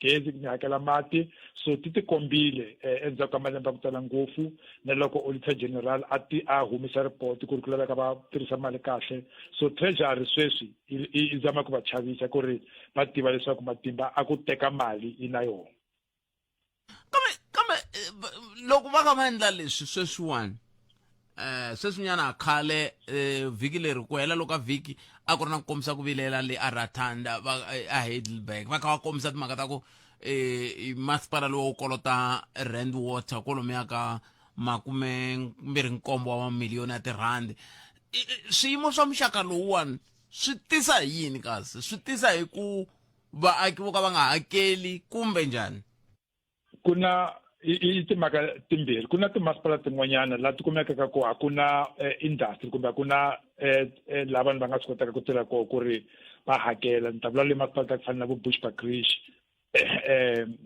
S13: gezi mi hakela mati so ti tikombile endzhaku ka malembe ya ku tala ngopfu na loko auditor general a humesa report ku ri ku laveka va tirhisa mali kahle so treasury sweswi i zama ku va chavisa ku ri va tiva leswaku matimba a ku teka mali i na yona
S1: kambe loko va ka va endla leswi sweswiwani sweswinyana khale vhiki leri ku hela loko a vhiki a ku ri na ku kombisa ku vilela le a Rathanda a Heidelberg va kha va kombisa timhaka ta ku masipala lowu kolota Rand Water kolomuya ka 27 wa mamiliyoni ya tirhandi swiyimo swa muxaka lowuwani swi tisa hi yini kasi swi tisa hi ku vaaki vo ka va nga hakeli kumbe njhani
S13: ku na i timhaka timbirhi ku na timasipala tin'wanyana laha ti kumekaka ku a ku na industry kumbe a ku na laha vanhu va nga swi kotaka ku tirha koho ku ri va hakela ni ta vula leyi masipala ta ku fana na vo Bushbuckridge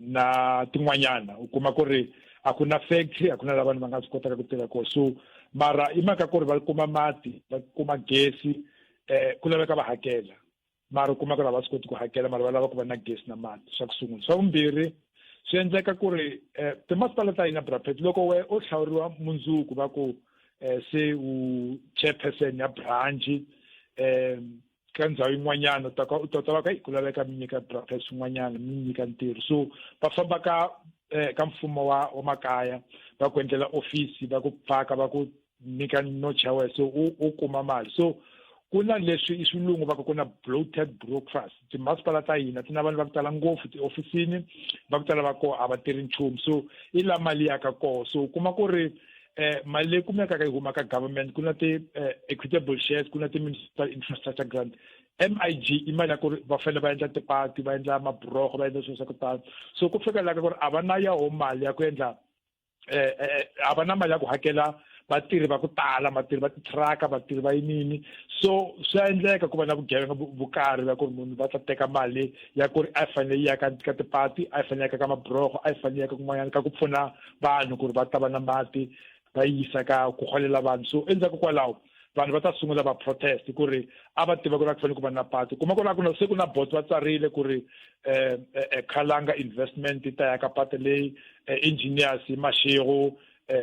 S13: na tin'wanyana u kuma ku ri a ku na factory a ku na laha vanhu va nga swi kotaka ku tirha koho so mara i mhaka ku ri va kuma mati va kuma gezi ku laveka va hakela mara u kuma ku ri a va swi koti ku hakela mara va lava ku va na gezi na mati swa ku sungula swa vumbirhi swi endleka ku ri timasipala ta hina brapet loko we u hlawuriwa mundzuku va ku se u chairperson ya branch ka ndhawu yin'wanyana u ta va ku laveka mi nyika brapet swin'wanyana mi nyika ntirho so va famba ka mfumo wa makaya va ku endlela ofisi va ku pfaka va ku nyika nocha ya wena so u kuma mali so ku na leswi i swilungu va ku na bloated bureaucracy timasipala ta hina ti na vanhu va ku tala ngopfu tiofisini va ku tala va koho a va tirhi nchumu so i la mali yaka koho so u kuma ku ri mali leyi kumekaka yi huma ka government ku na ti-equitable shares ku na ti-municipal infrastructure grant MIG i mali ya ku ri va fanele va endla tipati va endla maburoho va endla swilo swa ku tala so ku fika laka ku ri a va na yaho mali ya ku endla a va na mali ya ku hakela vatirhi va ku tala vatirhi va titraka vatirhi va yinini so swa endleka ku va na vugevenga byo karhi va ku ri munhu va ta teka mali ya ku ri a fanele yi ya ka tipati a fanele ya ka maburoho a fanele ya ka kun'wanyana ka ku pfuna vanhu ku ri va ta va na mati va yisa ka ku holela vanhu so endzhaku kwalaho vanhu va ta sungula va protest ku ri a va tiva ku ri ku fanele ku va na patu kuma ku ri se ku na bot va tsarile ku ri Khalanga investment ta ya ka patu leyi engineers Mashego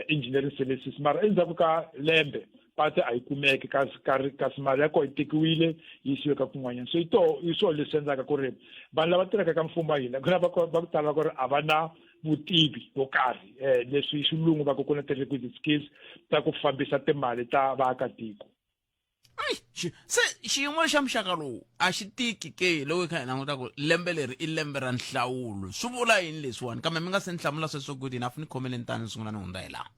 S13: engineering services mara endzhaku ka lembe patu a yi kumeki kasi mali ya koho yi tekiwile yi yisiwe ka kun'wanyana so hi swona leswi endlaka ku ri vanhu lava tirhaka ka mfumo wa hina ku na va ku tala ku ri a va na vutivi vo karhi leswi xilungu va ku na ti-requisite skills ta ku fambisa timali ta vaakatiko
S1: se xiyimo xa muxaka lowu a xi tiki ke loko hi kha hi languta ku lembe leri i lembe ra nhlawulo swi vula yini leswiwani kambe mi nga se ni hlamula sweswo good enough ni khomeleni tani ni sungula ni hundza hi laha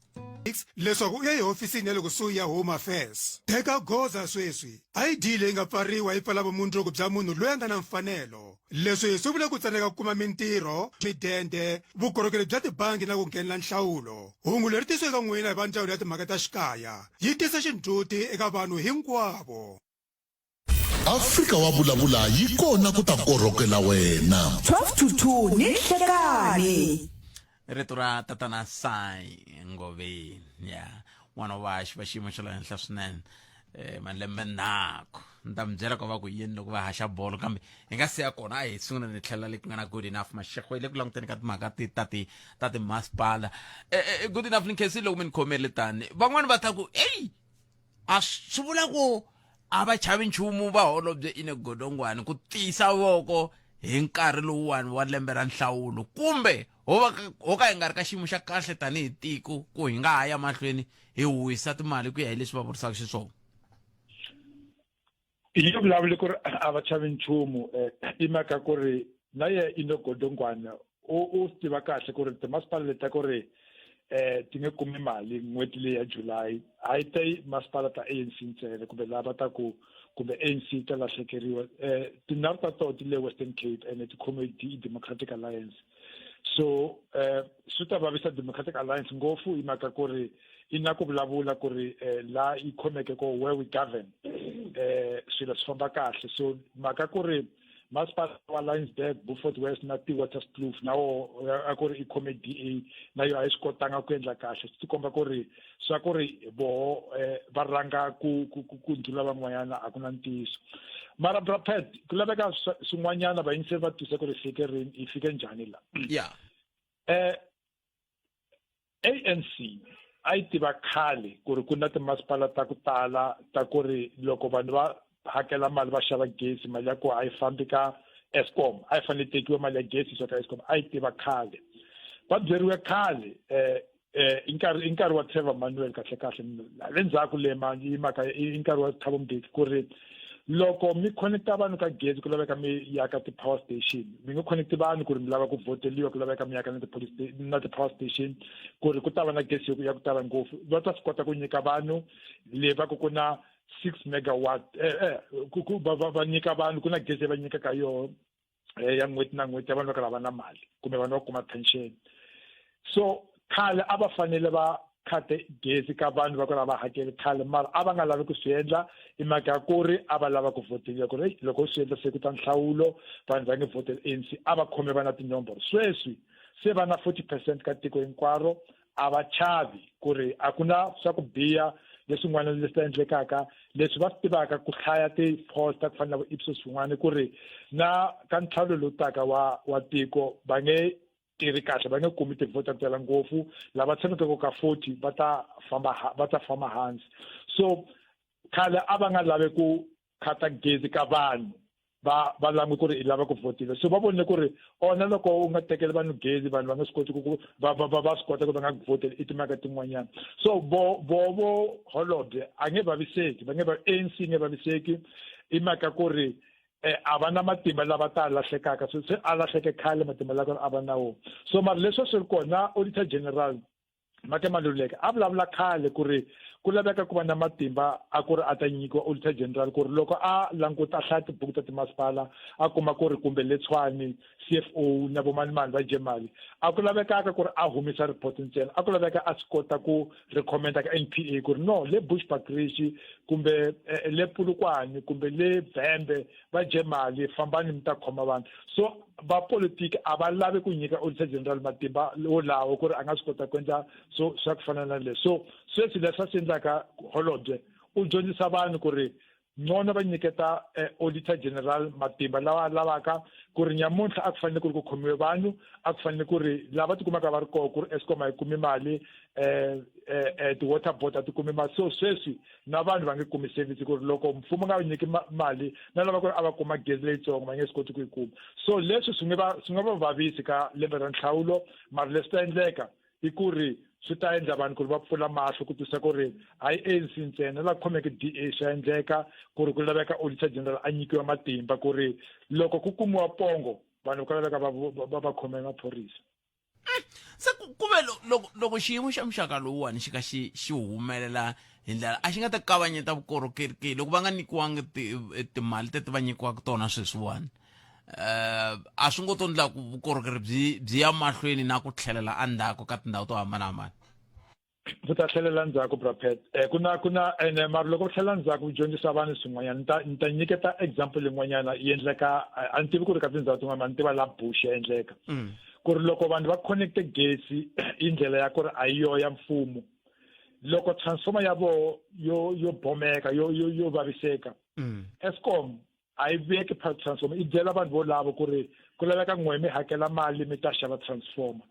S14: leswaku u ya ehofisini ya le kusuhi ya home affairs teka goza sweswi ID leyi nga pfariwa yi pfala vumundzuku bya munhu loyi a nga na mfanelo leswi swi vula ku tsaneka ku kuma mintirho midende vukorhokeri bya tibangi na ku nghenela nhlawulo hungu leri tisiwe eka n'wina hi va ndzawulo ya timhaka ta xikaya yi tisa xindzhuti eka vanhu hinkwavo.
S9: Afrika wa vulavula yi kona ku ta korhokela wena
S8: 12 to 2 ni nhlekani
S1: rito ra tatana Sai Ngoveni ya n'wana wa xiyimo xa le henhla swinene malembe nako ni ta mi byela ku va ku yini loko va haxa bolo kambe hi nga siya kona a hi sungula ni tlhela leki nga na good enough maxeko hi le ku languteni ka timhaka ta timasipala good enough ni khensile loko mi ni khomele tani van'wani va ta ku eyi a swi vula ku a va chavi nchumu va holobye ine godongwana ku tiyisa voko hi nkarhi lowuwani wa lembe ra nhlawulo kumbe ho ka hi nga ri ka xiyimo xa kahle tanihi tiko ku hi nga ha ya mahlweni hi huwisa timali ku ya hi leswi va vurisaka xiswona.
S13: Hi vulavula ku ri a va chavi nchumu i mhaka ku ri na ye ino godongwana u swi tiva kahle ku ri timasipala leta ku ri ti nge kumi mali n'hweti leyi ya July a yi ta masipala ta ANC ntsena kumbe lava ta ku kumbe ANC ta lahlekeriwa tinharhu ta tona ti le Western Cape and ti khome Democratic Alliance so swi ta vavisa Democratic Alliance ngopfu hi mhaka ku ri i na ku vulavula ku ri la i khomeke ko where we govern swilo swi famba kahle so mhaka ku ri masipala wa Lionsburg, Beaufort West na Waterskloof nawo a ku ri i khome DA na yo a yi swi kotanga ku endla kahle swi tikomba ku ri swa ku ri voho va rhanga ku ndlula van'wanyana a ku na ntiyiso mara brapet ku laveka swin'wanyana vayingiseri va twisa ku ri hi fike njhani la ANC a yi tiva khale ku ri ku na timasipala ta ku tala ta ku ri loko vanhu va hakela mali va xava gezi mali ya ku a yi fambi ka Eskom a yi fanele tekiwa mali ya gezi swa ka Eskom a yi tiva khale va byeriwe khale i nkarhi wa Trevor Manuel kahle le ndzhaku le i nkarhi wa Thabo Mbeki ku ri loko mi connecta vanhu ka gezi ku laveka mi yaka ti-power station mi nge connecti vanhu ku ri mi lava ku voteliwa ku laveka mi yaka na ti-power station ku ri ku ta va na gezi ya ku tala ngopfu va ta swi kota ku nyika vanhu le va ku na 6 megawatt va nyika vanhu ku na gezi va nyika ka yona ya n'hweti na n'hweti ya vanhu va ka lava na mali kumbe vanhu va kuma pension so khale a va fanele va khate gezi ka vanhu va ku lava hakeli khale mara a va nga lavi ku swi endla i mhaka ya ku ri a va lava ku voteliwa ku ri loko swi endla siku ta nhlawulo vanhu va nge voteli ANC a va khome va na tinomboro sweswi se va na 40% ka tiko hinkwaro a va chavi ku ri a ku na swa ku biha leswin'wana leswi ta endlekaka leswi va swi tivaka ku hlaya ti-posta ku fana na Ipsos swin'wana ku ri na ka ntlhanu lowu taka wa tiko va nge tirhi kahle va nge kumi tivhoti ta ku tala ngopfu lava tshamekaka ka 40 va ta famba hansi so khale a va nga lavi ku khata gezi ka vanhu va langue ku ri i lava ku votile so va vonile ku ri ona loko u nga tekeli vanhu gezi vanhu va nga swi koti ku va swi kota ku va nga voteli i timhaka tin'wanyana so vo holobye a nge vaviseki ANC nge vaviseki i mhaka ku ri a va na matimba lava ta lahlekaka so se a lahleke khale matimba lava a va na wona so mara leswi swi ri kona auditor general Make Maluleka a vulavula khale ku ri ku laveka ku va na matimba a ku ri a ta nyikiwa auditor general ku ri loko a languta hlaya tibuku ta timasipala a kuma ku ri kumbe le Tshwane CFO na vomanimani va dye mali a ku lavekaka ku ri a humisa report ntsena a ku laveka a swi kota ku recommenda ka NPA ku ri no le Bushbuckridge kumbe le Polokwane kumbe le Vhembe va dye mali fambani mi ta khoma vanhu so va politiki a va lavi ku nyika auditor general matimba lawo ku ri a nga swi kota ku endla so swa ku fana na leswi so sweswi leswi a swi endlaka holobye u dyondzisa vanhu ku ri nona va nyiketa auditor general matimba lawa lavaka ku ri nyamuntlha a ku fanele ku ri ku khomiwe vanhu a ku fanele ku ri lava tikumaka va ri koho ku ri Eskom a yi kumi mali ti-water board a ti kumi mali so sweswi na vanhu va nge kumi service ku ri loko mfumo nga va nyiki mali na lava ku ri a va kuma gezi leyitsongo va nge swi koti ku yi kuma so leswi swi nga va vavisi ka lembe ra nhlawulo mara leswi ta endleka i ku ri swi ta endla vanhu ku ri va pfula mahlo ku twisisa ku ri a hi ANC ntsena la khomeke DA swi endleka ku ri ku laveka auditor general a nyikiwa matimba ku ri loko ku kumiwa pongo vanhu ku laveka va khome maphorisa.
S1: Se ku ve loko xiyimo xa muxaka lowuwani xi ka xi humelela hi ndlela a xi nga ta kavanyeta vukorhokeri ke loko va nga nyikiwangi timali teti va nyikiwaka tona sweswiwani a swi ngo to ndla ku vukorhokeri byi ya mahlweni na ku tlhelela endzhaku ka tindhawu to hambanahambana.
S13: Vu ta tlhelela ndzhaku Brapet ku na ene mara loko tlhelela ndzhaku dyondzisa vanhu swin'wanyana ni ta nyiketa example yin'wanyana yi endleka a ni tivi ku ri ka tindhawu tin'wana ni tiva la Bush ya endleka ku ri loko vanhu va connecte gezi hi ndlela ya ku ri a yi yo ya mfumo loko transformer ya vo yo bomeka yo vaviseka Eskom a yi veki transformer i byela vanhu volavo ku ri ku laveka n'we mi hakela mali mi ta xava transformer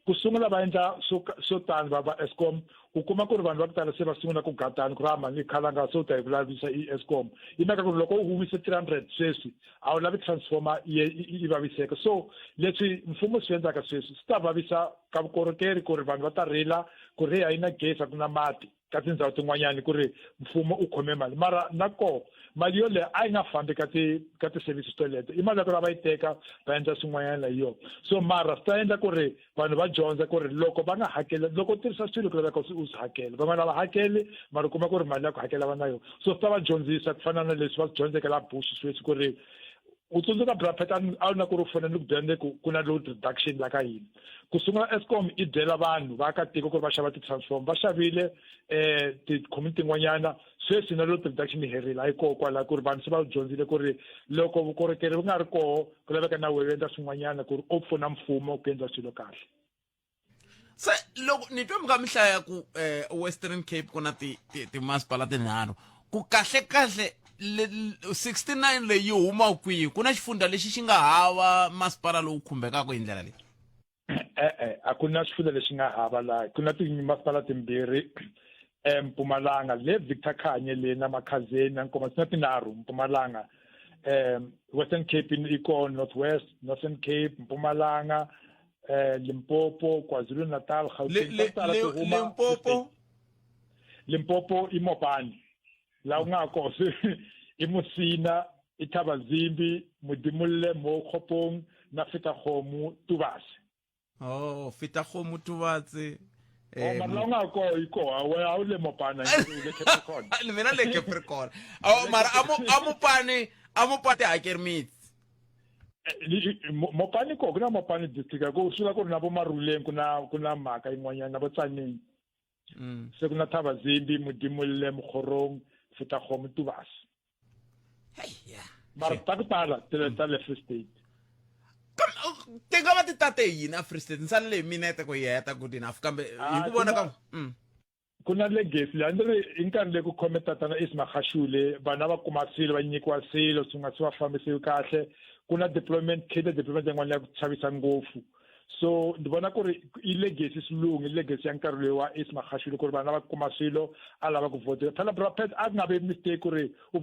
S13: ku sungula va endla swo tani va Eskom u kuma ku ri vanhu va ku tala se va sungula ku gatana ku ri mali khalanga so ta yi vulavisa i Eskom hi mhaka ku ri loko u humise 300 sweswi a wu lavi transformer yi vaviseka so leswi mfumo swi endlaka sweswi swi ta vavisa ka vukorhokeri ku ri vanhu va ta rila ku ri a yi na gezi a ku na mati ka tindhawu tin'wanyani ku ri mfumo u khome mali mara nako mali yo leyi a yi nga fambi ka ti-services toleto i mali ya ku ri va yi teka va endla swin'wanyana hi yona so mara swi ta endla ku ri vanhu va dyondza ku ri loko va nga hakeli loko u tirhisa swilo ku laveka u swi hakela van'wana va hakeli mara u kuma ku ri mali ya ku hakela va na yona so swi ta va dyondzisa ku fana na leswi va swi dyondzeke la Bush sweswi ku ri u tsundzuka Brapet a wu na ku ri u fanele ku dyondze ku na load reduction la ka yini ku sungula Eskom i byela vanhu vaakatiko ku ri va xava ti-transform va xavile ti-community tin'wanyana sweswi na load reduction yi herile a yi koho kwalaho ku ri vanhu se va dyondzile ku ri loko vukorhokeri vu nga ri koho ku laveka na wehe endla swin'wanyana ku ri u pfuna mfumo ku endla swilo kahle.
S1: Se loko ni twa mi ka mi hlaya ku Western Cape ku na timasipala tinharhu ku kahle 69 leyi huma kwihi ku na xifundza lexi xi nga hava masipala lowu khumbekaka hi ndlela leyi
S13: a ku na xifundza lexi nga hava laha ku na timasipala timbirhi Mpumalanga le Victor Khanye le na Makhazeni na Nkomazi na tinharhu Mpumalanga Western Cape iko Northwest Northern Cape Mpumalanga Limpopo KwaZulu Natal Gauteng Limpopo i Mopani la u nga ko i Musina i Thabazimbi Modimulle mo Khopong na Fitakgomo Tubase
S1: Fitakgomo Tubase
S13: mara nga ko iko a u le Mopana le Capricorn
S1: le mina le Capricorn mara amopate hakermit
S13: Mopani ko kuna Mopani district ko sula ko na bo Maruleng kuna mhaka yin'wanyana na bo Tsaneng se kuna Thabazimbi Modimulle Mkhorong Fitakgomo Tubase mara ta ku tala ta le Free State
S1: ti nga va ti tate yini Free State nsani leyi minete ku heta good enough kambe hi ku vona ka
S13: ku na legacy la ndzi i nkarhi leyi ku khome tatana Ismakhashule vana va kuma swilo va nyikiwa swilo swi nga swi va fambisiwi kahle ku na deployment deployment yin'wana ya ku chavisa ngopfu so ndi vona ku ri i legacy silungu i legacy ya nkarhi loyi wa Ismakhashule ku ri vana va kuma swilo a lava ku votela phela Brapet a ku nga vi mistake ku ri u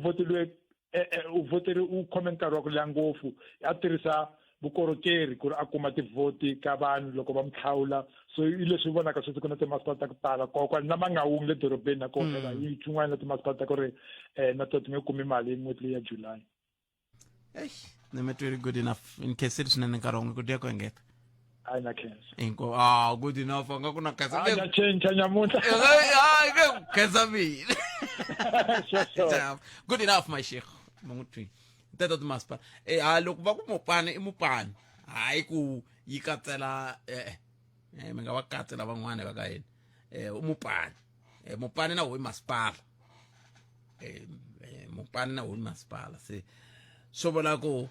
S13: votere u khome nkarhi wa ku leha ngopfu a tirhisa vukorhokeri ku ri a kuma tivhoti ka vanhu loko va mihlawula so i leswi vonaka sweswi ku na timasipala ta ku tala kokwana na Mangaung le dorobeni nakona hi tin'wana na timasipala ta ku ri na to ti nge kumi mali n'hweti leyi ya July
S1: ni me very good enough in case swinene nkarhi wun'we ku tiya ku engeta
S13: ai na khensa
S1: inko good enough nga ku na khensa
S13: ya change nyamuntlha
S1: khensa mina good enough my sheikh mangutwi teto timasipala loko va ku Mopani i Mopani hayi ku yi katsela mi nga va katsela van'wana va ka yena Mopani na hoyi masipala Mopani na hoyi masipala se swo vula ku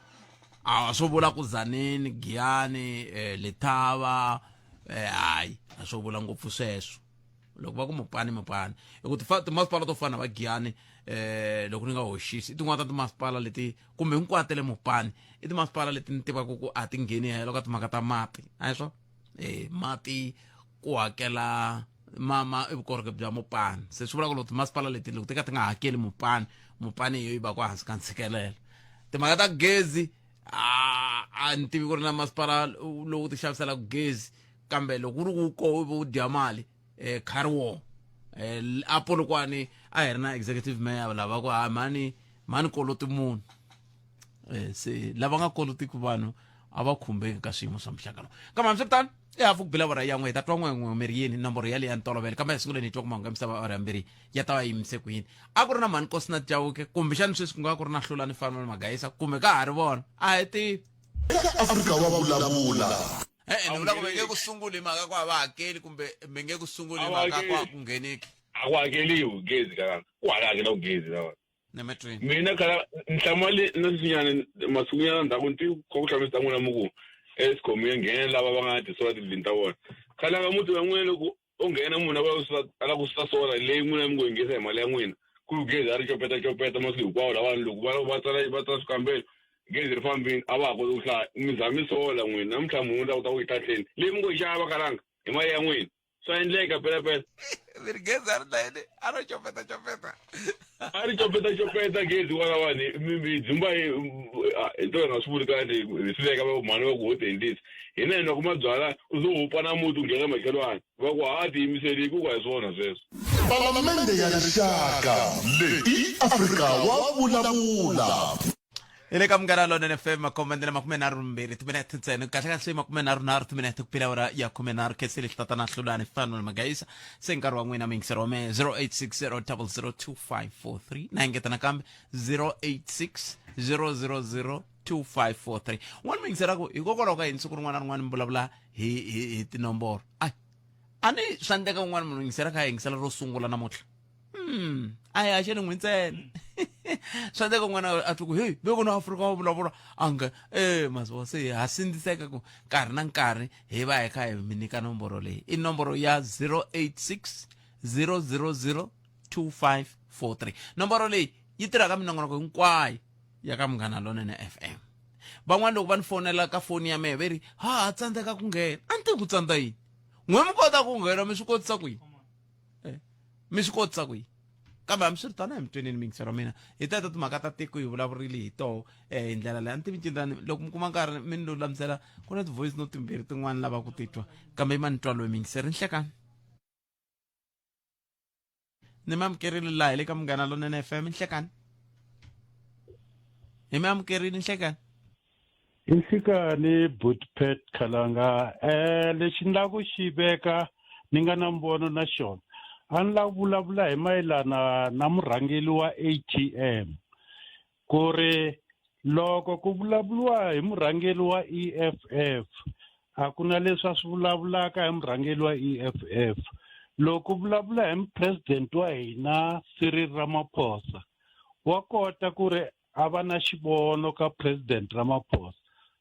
S1: swo vula ku Zanini Giyani Letaba hayi a swo vula ngopfu sweswo loko va ku Mopani hi ku timasipala to fana va Giyani loko ni nga hoxisi i tin'wana ta timasipala leti kumbe hinkwato le Mopani i timasipala leti ni tivaka ku a ti ngheni helo ka timhaka ta mati a hi swo mati ku hakela i vukorhokeri bya Mopani se swi vula ku loko timasipala leti loko ti ka ti nga hakeli Mopani hi yo yi va ku hansi ka ntshikelelo timhaka ta gezi a ni tivi ku ri na masipala lowu ti xaviselaka gezi kambe loko ri ku ko vo dya mali Carwo apolo kwani a hi ri na executive mayor lava ku mani koloti munhu se lava nga kolotiki vanhu a va khumbeki ka swiyimo swa muxaka lowu kambe hambiswiritano hafu ku bila vora ya n'we hi ta twa n'we miri yini nomboro yale ya ntolovelo kambe hi sunguleni hi twa ku mahungu ya misava ora yambirhi ya ta va yimise ku yini a ku ri na mani Nkosinathi Chauke kumbexani sweswi ku nga ku ri na Hlulani Fanele Magayisa kumbe ka ha ri vona a hi tivi
S9: Afrika wa vulavula
S1: ni vula ku venge ku sunguli mhaka ku hava hakeli kumbe mi nge ku sunguli mhaka ku ku ngheneki
S15: a ku hakeliwi gezi ka ku hakela gezi lawa
S1: nemetrini
S15: mina kala nhlamali na swinyana masukunyana ndhaku nti ku hlamisa n'wina muku Eskom yi nghena lava va nga tisola tindlini ta vona khala ka muti wa n'wina loko o nghena munhu ala ku susa sola leyi n'wina mi ngo yinghisa hi mali ya n'wina ku gezi a ri copeta masiku hinkwawo lavanhu loko va tsala swikambelo gezi ri fambini a va ha koti ku hlaya mi zami sola n'wina namuntlha munhu ta ku ta ku yi tahleni leyi mi ngo yi xava kalanga hi mali ya n'wina swa endleka pelepele
S1: viri gezi a ri layeni a ro copeta
S15: a ri copeta gezi wanawani mi dzumba hi to nga swi vuli kahle hi swi veka mhani va ku ho tendlisi hina hina ku mabyala u zo hupa na muti ku nghena makhelwani va ku ha ti yimiseli hi ku ka hi swona sweswo
S9: Palamende ya rixaka leyi Afrika wa vulavula
S1: ile ka Munghana Lonene FM makomendela 12 timinete ntsena kahle kahle 13 timinete ku phela ora ya 13 kesi lehla na Hlulani Fanele Magayisa se nkarhi wa n'wina mingisero me 0860002543 na ngeta na kambe 0860002543 n'wana mingisera ku hikokwalaho ka yini siku rin'wana na rin'wana mi vulavula hi tinomboro ani swa endleka un'wana munhu mingisera ka yingisela ro sungula namuntlha a hi haxeni n'wi ntsena swa endleka un'wana a twi ku hey ve vona Afrika wa vulavula anga masivo se ha sindziseka ku nkarhi na nkarhi hi va hi kha hi mi nyika nomboro leyi i nomboro ya 0860002543 nomboro leyi yi tirhaka minongonoko hinkwayo ya ka Munghana Lonene FM van'wana loko va ni fonela ka foni ya mehe ve ri ha tsandzeka ku nghena a ni tivi ku tsandza yini n'we mi kota ku nghena mi swi kotisa ku yini mi swi kotisa ku yini kambe hambiswiritano hi mitwenini mingisero mina hi teto timhaka ta tiko hi vulavurile hi toho hi ndlela leyi a ni tivi cintani loko mi kuma nkarhi mi ni lulamisela ku na ti-voice note timbirhi tin'wana lava ku titwa kambe i manitwa loyi mingiseri nhlekani ni mi amukerile laha hi le ka Munghana Lonene FM nhlekani hi mi amukerile nhlekani
S16: Inhlikani Bootpet Khalanga lexi ni lava ku xi veka ni nga na mvono na xona a ni lava vulavula hi mayelana na murhangeli wa ATM ku ri loko ku vulavuriwa hi murhangeli wa EFF a ku na leswi a swi vulavulaka hi murhangeli wa EFF loko vulavula hi president wa hina Cyril Ramaphosa wa kota ku ri a va na xivono ka president Ramaphosa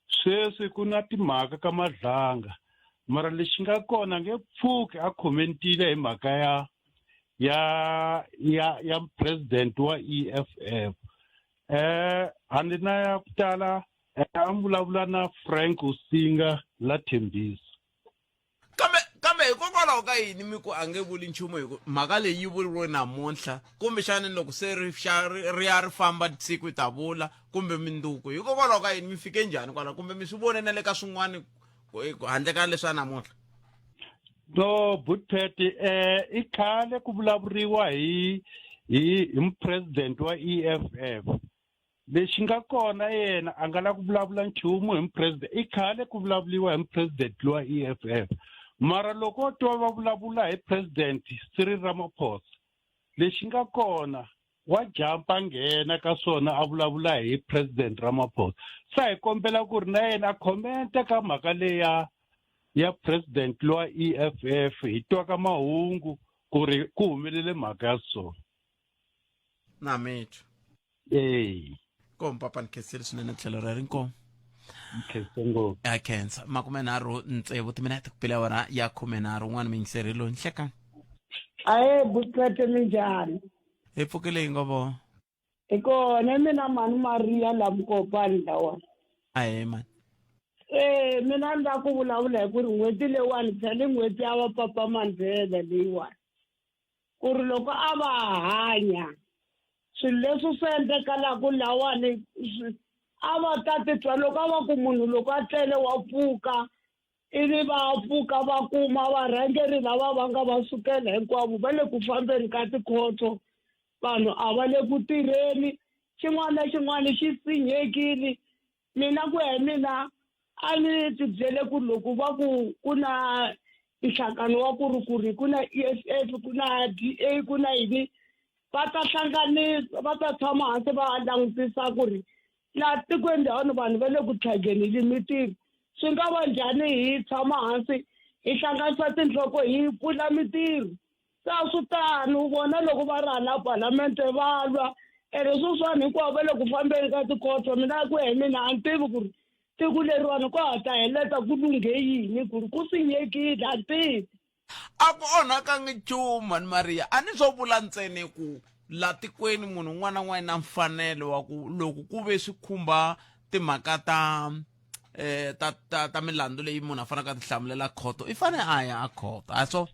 S16: sweswi ku na timhaka ka madlanga mara lexi nga kona nge pfuki a commentile hi mhaka ya president wa EFF handi na ya ku tala a vulavula na Frank Usinga la Thembisa
S1: kambe hikokwalaho ka yini mi ku a nge vuli nchumu hi mhaka leyi yi vuliwe namuntlha kumbe xani loko se ri ya ri famba siku ta vula kumbe minduku hikokwalaho ka yini mi fike njhani kwala kumbe mi swi vone na le ka swin'wana handle ka leswi namuntlha
S16: no Bootpet i khale ku vulavuriwa hi president wa EFF lexi nga kona yena a nga la ku vulavula nchumu hi president i khale ku vulavuliwa hi president wa EFF mara loko twa va vulavula hi president Cyril Ramaphosa lexi nga kona wa jampa nghena ka swona a vulavula hi president Ramaphosa sa hi kombela ku ri na yena a comment ka mhaka leya ya president lo wa EFF hi twa ka mahungu ku ri ku humelele mhaka ya swona
S1: na mithu kompapa ni khensile swinene tlhelo ra rinkomo
S16: nkhensengo
S1: ya khensa 36 timinete ku pela wona ya 13 n'wana mingiseri lo nhlekani
S17: aye Bootpet minjhani
S1: hi pfukile hi ngovo
S17: ikona mina mani Maria la Mkopani lawona
S1: aye man
S17: mina ni la ku vulavula hi ku ri n'hweti leyiwani tshale n'hweti ya va Papa Mandela leyiwani ku ri loko a va hanya swilo leswi swi endlekalaka lawani a va ta titwa loko a va ku munhu loko a tlele wa pfuka ivi va pfuka va kuma varhangeri lava va nga va sukela hinkwavo va le ku fambeni ka tikhoto vanhu a va le ku tirheni xin'wana na xin'wana xi sinyekile mina ku ya hi mina a ni tibyele ku loko va ku na nhlangano wa ku ri ku na EFF ku na DA ku na yini va ta hlanganisa va ta tshama hansi va langutisa ku ri laha tikweni lehano vanhu va le ku tlhageleni mintirho swi nga va njhani hi tshama hansi hi hlanganisa tinhloko hi pfula mintirho se a swi tani vona loko va ri hala palamende va lwa ene sweswiwani hinkwavo va le ku fambeni ka tikhoto mina ku ya hi mina a ni tivi ku ri tiko leriwani ko hata heleta ku lunghe yini ku ri ku sinyekile a tivi
S1: a ku onhakangi nchumu mani Maria a ni swo vula ntsene ku la tikweni munhu un'wana na un'wana na mfanelo wa ku loko ku ve swi khumba timhaka ta milandzu leyi munhu a fanaka ti hlamulela khoto I fane a ya a khoto a so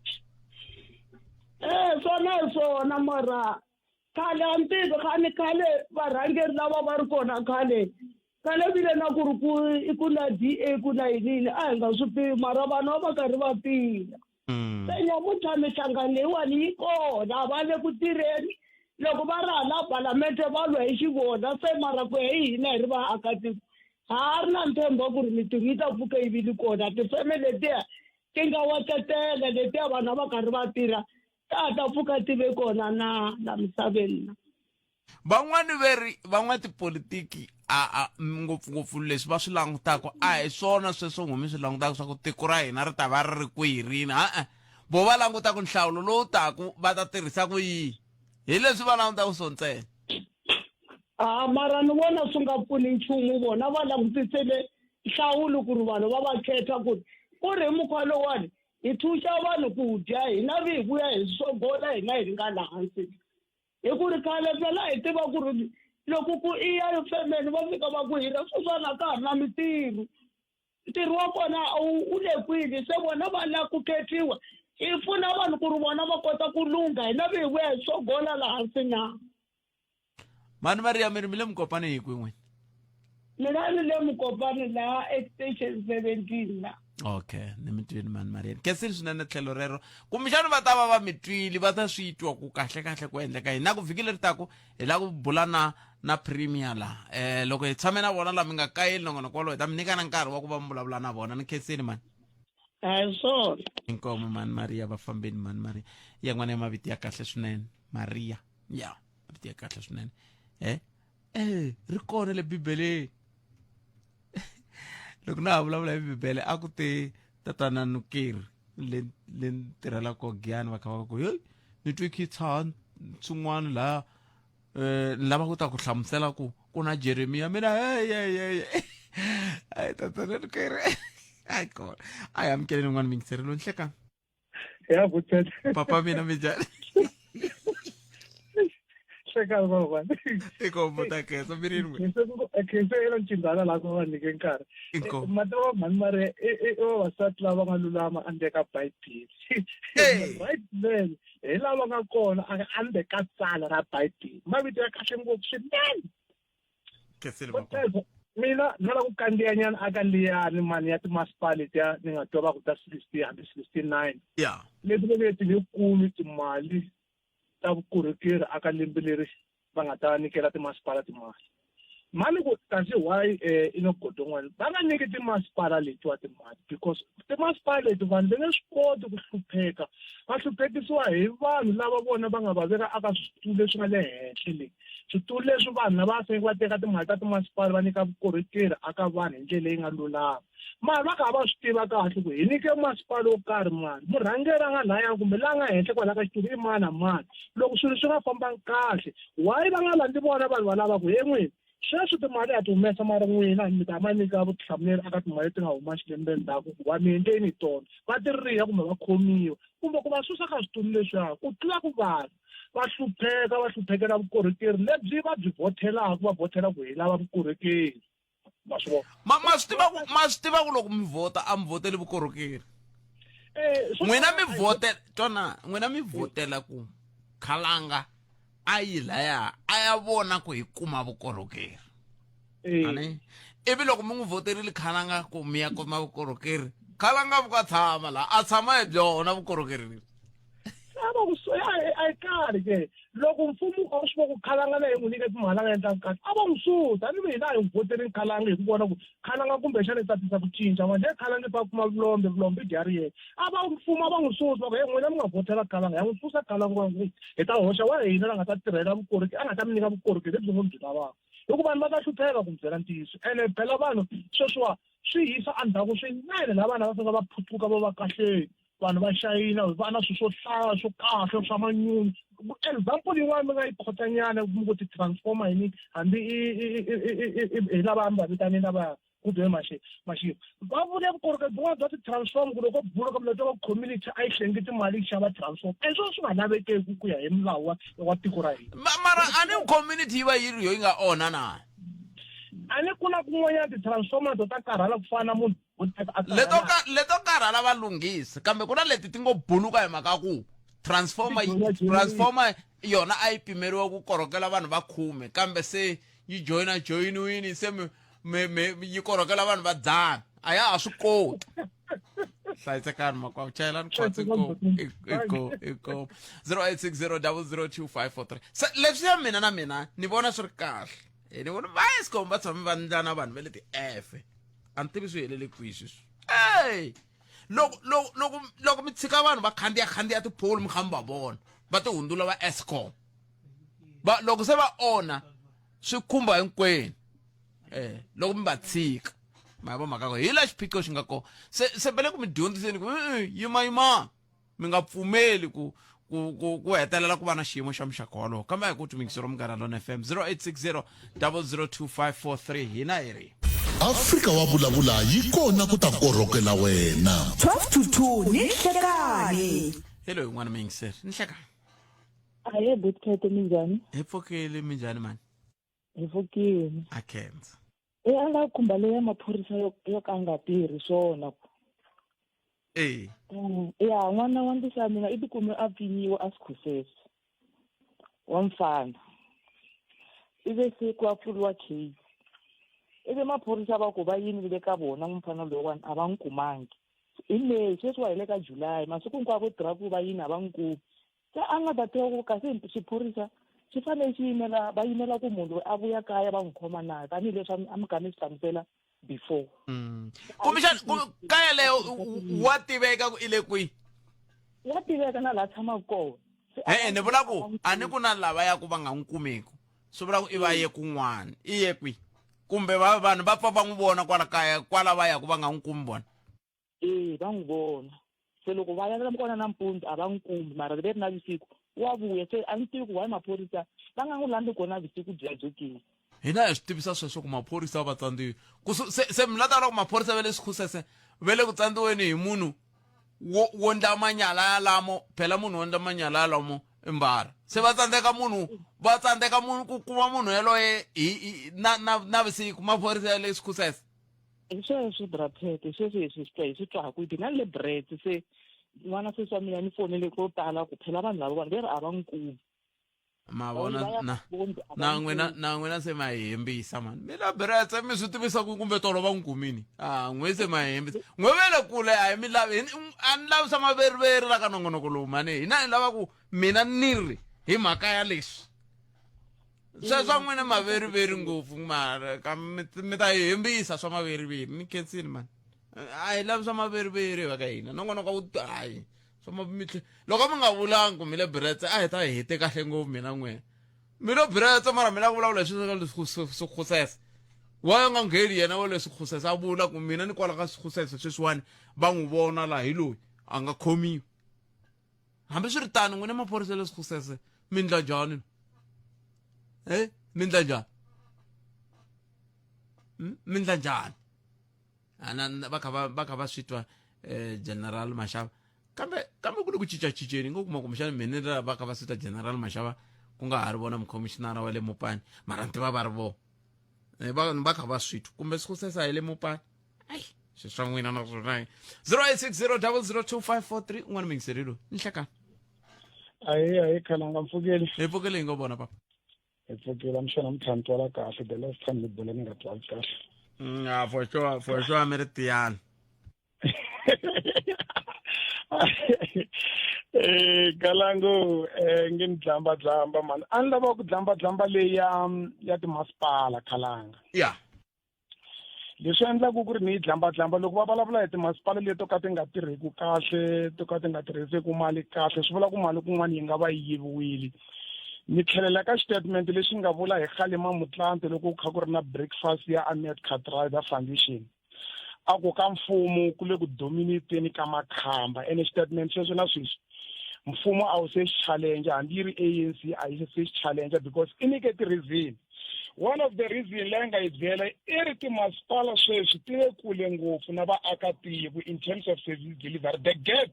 S17: swona hi swona mara khale a ni tivi khale varhangeri lava va ri kona khale vile na ku ri ku na DA ku na yinini a hi nga swi tivi mara vanhu va va karhi va tirha se nyamuntlha mihlangano leyiwani yi kona va le ku tirheni loko va ri hala palamende va lwa hi xivona se mara ku hi hina hi ri vaakatiko ha ri na ntshembo ku ri mintirho yi ta pfuka yi vili kona tifeme letiya ti nga watetela letiya vanhu a va karhi va tirha ta pfuka ti ve kona na misaveni na
S1: van'wana tipolitiki ngopfungopfu leswi va swi langutaka a hi swona sweswo ngumi swi langutaka swa ku tiko ra hina ri ta va ri ku hi rini vo va langutaka nhlawulo lowu taku va ta tirhisa ku yihi hi leswi va langutaka swo ntsena
S17: mara ni vona swi nga pfuni nchumu vona va langutisele nhlawulo ku ri vanhu va va khetha ku ri hi mukhuva lowani hi thuxa vanhu ku dya hina vi hi vuya hi sogola hina hi ringana hansi hi ku ri khale phela hi tiva ku ri loko ku iya femeni va fika va ku hira sweswana ka ha ri na mintirho ntirho wa kona u le kwini se vona va lava ku khethiwa hi pfuna vanhu ku ri vona va kota ku lungha hina vi hi vuya hi sogola laha hansi na
S1: mani Maria mi ri mi le mukopani hi kwihi n'wina
S17: mina ni le mukopani laha extension 17 la
S1: okay ni mi twini mani Maria kesini swinene tlhelo rero kumbexani va ta va mi twile va ta swi twa ku kahle ku endleka yini na ku vhiki leri taku hi la ku bula na premier la loko hi tshame na vona la mi nga kayeli nongonoko walowo hi ta mi nyika na nkarhi wa ku va mi vulavula na vona ni khensini mani
S17: swona
S1: inkomo mani Maria vafambeni mani Maria ya n'wana ya maviti ya kahle swinene Maria ya maviti ya kahle swinene ri kona le bibeleni loko na ha vulavula hi bibele a ku te tatana Nukeri le tirhelaka Giyani va kha va ku hey ni twe khi tshaha swin'wana laha ni lava ku ta ku hlamusela ku na Jeremiya mina ay tatana Nukeri ay kona ay amkeleni n'wana mi ngiseri lo nhlekani
S18: ya vutshetsa
S1: papa mina mi njhani
S18: hlekani bavana
S1: inkomo ta khensa mi rini n'we
S18: khensa elo ncindana laha ku va nyike nkarhi mati wa mhani Maria i vavasati lava nga lulama handle ka Bibele right then hi lava nga kona handle ka tsala ra Bibele mavito ya kahle ngopfu swinene mina ni lava ku kandziyanyana aka liyani mani ya timasipala letiya ni nga twa va ku ta 69 leti lekulu timali ta vukorhokeri aka lembe leri va nga ta nyikela timasipala timali mali ku kasi why inogodon'wana va nga nyiki timasipala letiwa timali because timasipala leti vanhu va nge swi koti ku hlupheka va hluphekisiwa hi vanhu lava vona va nga va veka aka switulu leswi nga le henhla le switulu leswi vanhu lava va faneke va teka timali ta timasipala va nyika vukorhokeri aka vanhu hi ndlela leyi nga lulama mali va kha va swi tiva kahle ku hi nyike masipala wo karhi mali murhangeri a nga laya kumbe laha nga henhla kwalaha ka xitulu i mani na mani loko swilo swi nga fambangi kahle why va nga landzi vona vanhu va lava ku he n'wini sweswo timali a ti humesa mara n'wina mi ta ma nyika vutihlamuleri aka timali ti nga huma xilembeni ndzhaku ku va mi endleni tona va ti riha kumbe va khomiwa kumbe ku va susa ka switulu leswiya ku tlula ku vanhu va hluphekela vukorhokeri lebyi va byi vhothelaka va vhotela ku hi lava vukorhokeri ma swi vona
S1: ma swi tiva ku loko mi vhota a mi vhoteli vukorhokeri n'wina mi vhotela ku Khalanga a yi laya a ya vona ku hi kuma vukorhokeri ivi loko mi n'wi voterile Khalanga ku mi ya kuma vukorhokeri khalanga vuka tshama la a tshama hi byona vukorhokeri
S18: a yi karhi ke loko mfumo a swi vona ku khalanga leyi n'wi nyike timali a nga endlanga kahle a va n'wi susa ni hina a hi vhoteri khalanga hi ku vona ku khalanga kumbexana yi ta tisa ku cinca manje khalanga ta kuma vulombe i dyari yena a va mfumo a va n'wi susa va ku n'wina mi nga vhotela khalanga ya n'wi susa khalanga va ku hi ta hoxa wa hina la nga ta tirhela vukorhokeri a nga ta mi nyika vukorhokeri lebyi n'wi byi lavaka hikuva vanhu va ta hlupheka ku mi byela ntiyiso ene phela vanhu sweswiwa swi hisa endzhaku swinene la vana va fika va phuthuka va va kahleni vanhu va xayina va na swilo swo hlaya swo kahle swa manyunyu example yin'wana mi nga yi khotanyana mi ku ti-transformer yini hambi hi lava mi va vitane lava kudwe maxilo va vule vukorhokeri byin'wana bya ti-transform ku loko buluka mileta va community a yi hlengi timali yi xava transform sweswo swi nga lavekeki ku ya hi milawu wa tiko ra hina
S1: mara a ni community yi va yi ri yo yi nga onha na
S18: a ni ku na kun'wanyana ti-transformer to ta karhala ku fana na munhu
S1: leto karhala va lunghisa kambe ku na leti ti ngo buluka hi mhaka ku transformer yona a yi pimeriwa ku korhokela vanhu va 10 kambe se yi joyiniwini se yi korhokela vanhu va 100 a ya ha swi koti hlayisekani makwavo chayelani khwatsi iko 0860002543 se leswi ya mina na mina ni vona swi ri kahle ni vona va Eskom va tshame va ndla na vanhu va le ti-efe a ni tivi swi helele kwihi sweswi loko mi tshika vanhu va khandziya tipolu mi khambi va vona va ti hundzula va Eskom loko se va onha swi khumba hinkwenu loko mi va tshika ma vo mhaka ko hi la xiphiqo xi nga kona se bele ku mi dyondziseni ku yima mi nga pfumeli ku hetelela ku va na xiyimo xa muxaka wolowo kambe hi ku tumingisiro Munghana Lonene FM 0860002543 hina hi ri
S9: Afrika wa vulavula yi kona ku ta korhokela wena
S8: 12 to 2 ni hlekani
S1: hello yin'wana mingiseri ni hlekani
S19: aye butkete minjhani
S1: hi pfukile minjhani mani
S19: hi pfukile
S1: a khensa
S19: ala khumba leya maphorisa yo ka nga tirhi swona ya n'wana wa ndisa mina i tikume a pfinyiwa a sikhusesi wa mfana ive se ku a pfuriwa case ive maphorisa va ku va yinile ka vona mfana loyiwani a va n'wi kumangi hi leyi sweswi wa hi le ka July masiku hinkwawo vo tirha ku va yini a va n'wi kumi se a nga ta tiva ku kasi xiphorisa xi fanele va yimela ku munhu loyi a vuya kaya va n'wi khoma na tanihileswi a mi kha mi swi hlamusela before
S1: kumbexani kaya leyo wa tiveka ku i le kwihi
S19: wa tiveka na laha tshamaka kona
S1: ni vula ku a ni ku na lava ya ku va nga n'wi kumeki swi vula ku i va ye kun'wana i ye kwihi kumbe vanhu va pfa va n'wi vona kwala kaya kwala va ya ku va nga n'wi kumi vona
S19: va n'wi vona se loko va ya kona nampundzu a va n'wi kumi mara ve ri na vusiku wa vuya se a ni tivi ku wa maphorisa va nga n'wi landzi kona vusiku byebyo
S1: hina hi swi tivisa sweswo ku maphorisa va tsandziwi se mi lata ku maphorisa va le Sikhusese va le ku tsandziweni hi munhu wo ndla manyala yalamo phela munhu wo ndla manyala yalamo i Mbara se va tsandzeka munhu ku kuma munhu yaloye na vusiku maphorisa ya le Sikhusese
S19: sweswi braphete sweswi hi swi twaku hi na le bret se n'wana sweswi wa mina ni fonele ko tala ku phela vanhu lava ve ri a va n'wi kumi
S1: ma vona na n'wina se ma hembisa mani mi la bretse mi swi tivisa ku kumbe tolo va n'wi kumini n'we se ma hembisa n'we vele kule a hi mi lavi a ni lavi swa maveriveri la ka nongonoko lowu mani hina hi lava ku mina ni ri hi mhaka ya leswi sweswa n'wina maveriveri ngopfu mara mi ta hi hembisa swa maveriveri ni khensini mani a hi lavi swa maveriveri va ka hina nongonoko wu hayi loko mi nga vulangi ku mi le bretse a hi ta hete kahle ngopfu mina n'wina mi lo bretse mara mi la ku vulavula hi Sikhusese wa nga ngheni yena wa le Sikhusese a vula ku mina ni kwala ka Sikhusese sweswiwani va n'wi vona laha hi loyi a nga khomiwi hambi swi ri tani n'wina maphorisa le Sikhusese mi ndla njhani mi ndla njhani mi ndla njhani va kha va swi twa General Mashava kambe ku le ku cincaciceni ngo kuma kumbexani mhenelera va kha va sita General Mashava ku nga ha ri vona mukhomishinara wa le Mopani mara nti va ri vona va kha va switwa kumbe Sikhusese a hi le Mopani ayi swi swa n'wina na swona 0860002543 un'wana mingiseri loyi ni hlekani
S18: ayi khalanga mpfukeli
S1: hi pfukeli hi ngo vona papa
S18: hi pfukeli amshana mtshani twala kahle the last time ni bole ni nga twali kahle
S1: for sure mi ri tiyani
S18: Galango ngindlamba man a ni lava ku dlamba leyi ya timasipala Khalanga leswi endlaku ku ri ni yi dlamba loko va vulavula hi timasipala leti to ka ti nga tirheki kahle to ka ti nga tirhiseki mali kahle swi vula ku mali kun'wana yi nga va yi yiviwile ni tlhelela ka statement lexi nga vula hi Kgalema Motlanthe loko ku kha ku ri na breakfast ya Ahmed Kathrada Foundation a ku ka mfumo ku le ku dominateni ka makhamba ene statement xexo na sweswi mfumo a wu se challenge hambi yi ri ANC a yi se challenge because i nyike ti-reason. One of the reason leyi nga yi byela i ri timasipala sweswi ti le kule ngopfu na vaakatiko in terms of service delivery. The gap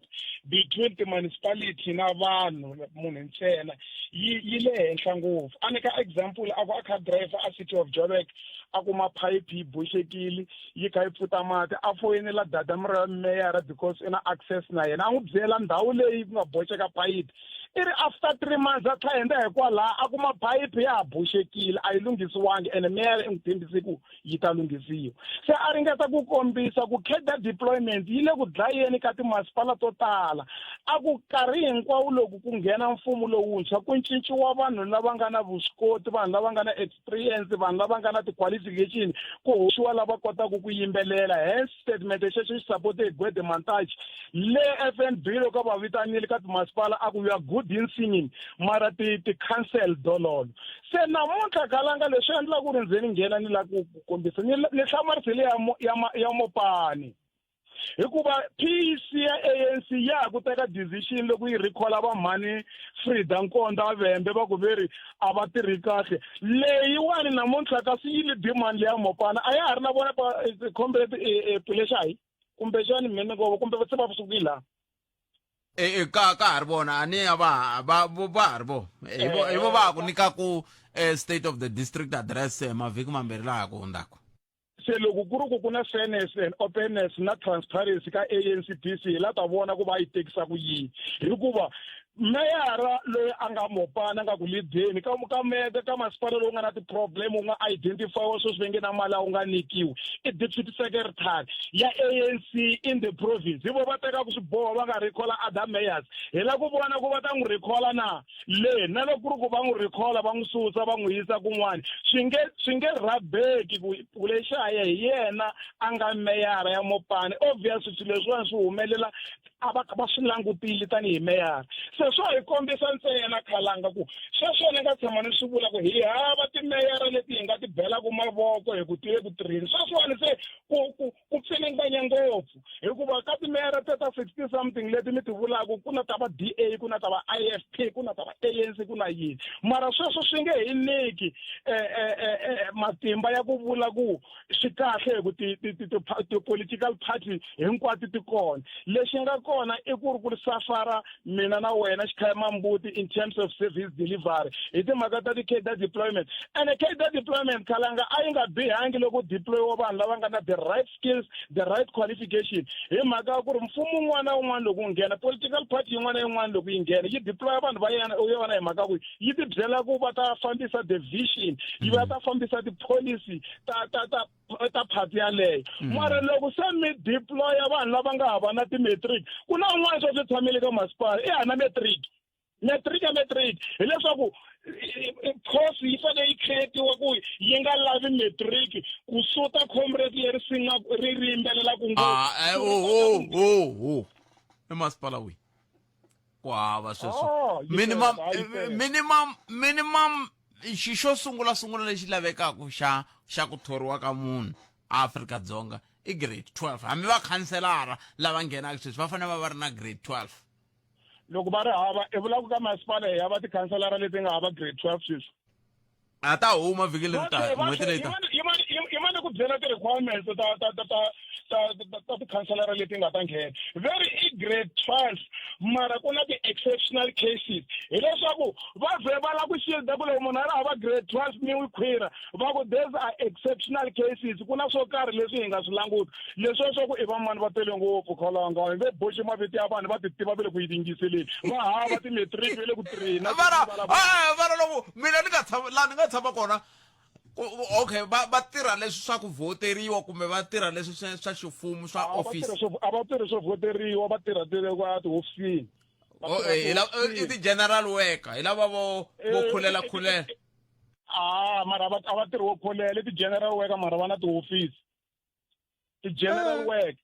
S18: between the municipality na vanhu munhu ntsena yi le henhla ngopfu. A nyika example a ku a car driver a City of Joburg a kuma pipe yi boxekile yi kha yi pfuta mati a foyinela dadamura mayor because ina access na yena a n'wi byela ndhawu leyi ku nga boxeka pipe iri after 3 months a tlhela hikwalaho a kuma pipe ya ha boxekile a yi lunghisiwangi ene mayor n'wi tshembise ku yi ta lunghisiwa. Se a ringeta ku kombisa ku kheda deployment yi le ku dlayeni ka timasipala to tala a ku karhi hinkwawo loko ku nghena mfumo lowuntshwa ku cinciwa vanhu lava nga na vuswikoti vanhu lava nga na experience vanhu lava nga na ti-qualification ku hoxiwa lava kotaka ku yimbelela hence statement xexo xi sapote hi Gwede Mantashe le FNB loko va vitanile ka timasipala a ku ya good in singing mara ti-cancel dololo. Se namuntlha Khalanga leswi endla ku ri ndzeni nghena ni la ku kombisa ni hlamarisile ya Mopani hikuva PC ya ANC ya ku teka decision loko yi recalla va mhani Frida Nkonda Vembe va ku veri a va tirhi kahle leyiwani namuntlha kasi yi le demand ya Mopani a ya ha ri na vona comrade Puleshai kumbe xani mina ngo kumbe va se va sukila
S1: ka ha ri vona a ni va ha ri vo i vo va ku nyika ku state of the district address mavhiki mambirhi laha ku hundzaka.
S18: Se loko ku ri ku ku na fairness and openness na transparency ka ANCPC hi la ta vona ku va yi tekisa ku yini hikuva meyara loyi a nga Mopani a nga ku lideni ka masipala lowu nga na ti-problem u nga identifyiwa sweswi va nge na mali a wu nga nikiwi i deputy secretary ya ANC in the province hi vo va tekaku swiboho va nga recalla other mayors hi la ku vona ku va ta n'wi recalla na le na loko ku ri ku va n'wi recalla va n'wi susa va n'wi yisa kun'wana swi nge rabeki ku lexaya hi yena a nga meyara ya Mopani obviously swilo leswiwani swi humelela a va swi langutile tanihi meyara. Se swo hi kombisa ntsena Khalanga ku sweswo ni nga tshama ni swi vula ku hi hava timeyara leti hi nga ti belaku mavoko hi ku tile ku tirheni sweswiwani se ku pfininganya ngopfu hikuva ka timeyara ta 60 something leti mi ti vulaku ku na ta va DA ku na ta va IFP ku na ta va ANC ku na yini mara sweswo swi nge hi niki matimba ya ku vula ku swi kahle hi ku ti-political party hinkwato ti kona lexi nga kona i ku ri ku ri safara mina na wena xikhayama mbuti in terms of service delivery hi timhaka ta ti-cadre deployment and cadre deployment Khalanga a yi nga bihangi loko deployiwa vanhu lava nga na the right skills the right qualification hi mhaka ya ku ri mfumo un'wana na un'wana loko wu nghena political party yin'wana na yin'wana loko yi nghena yi deploya vanhu va yona hi mhaka ku yi ti byela ku va ta fambisa the vision yi va ta fambisa ti-policy ta party yaleyo mara loko se mi deploya vanhu lava nga hava na ti-matric ku na un'wana swo swi tshamile ka masipala i hana matric hileswaku course yi fanele yi creatiwa ku yi nga lavi matric ku suta comrade leri ri yimbelela ku
S1: emasipala wihi ku hava sweswo minimum xo sungula lexi lavekaka xa ku thoriwa ka munhu Afrika-Dzonga i grade 12 hambi va khanselara lava nghenaka sweswi va fanele va ri na grade 12
S18: loko va ri hava i vulaku ka masipala hi hava tikhanselara leti nga hava grade 12 sweswi
S1: a ta huma vhiki n'hweti leyi
S18: yimani ku byela ti-requirements ta tikhanselara leti nga ta nghena very i grade 12 mara ku na ti-exceptional cases hileswaku va vhe va la ku shielda ku loko munhu a ri hava grade 12 mi wi khwira va ku these are exceptional cases ku na swo karhi leswi hi nga swi languti leswo swa ku i van'wani va tele ngopfu Khalanga hi ve boxi maviti ya vanhu va ti tiva ve le ku yi yingiseleni va hava ti-matric ve le ku tirheni
S1: vara loko mina ni nga tshama kona Okay, va tirha leswi swa ku voteriwa kumbe va tirha leswi swa ximfumo swa office?
S18: A va tirhi swo voteriwa, va tirha tihofisini.
S1: I ti-general worker, hi lava vo khulela.
S18: Mara a va tirhi wo kholela, ti-general worker mara va na tihofisi. Ti-general work.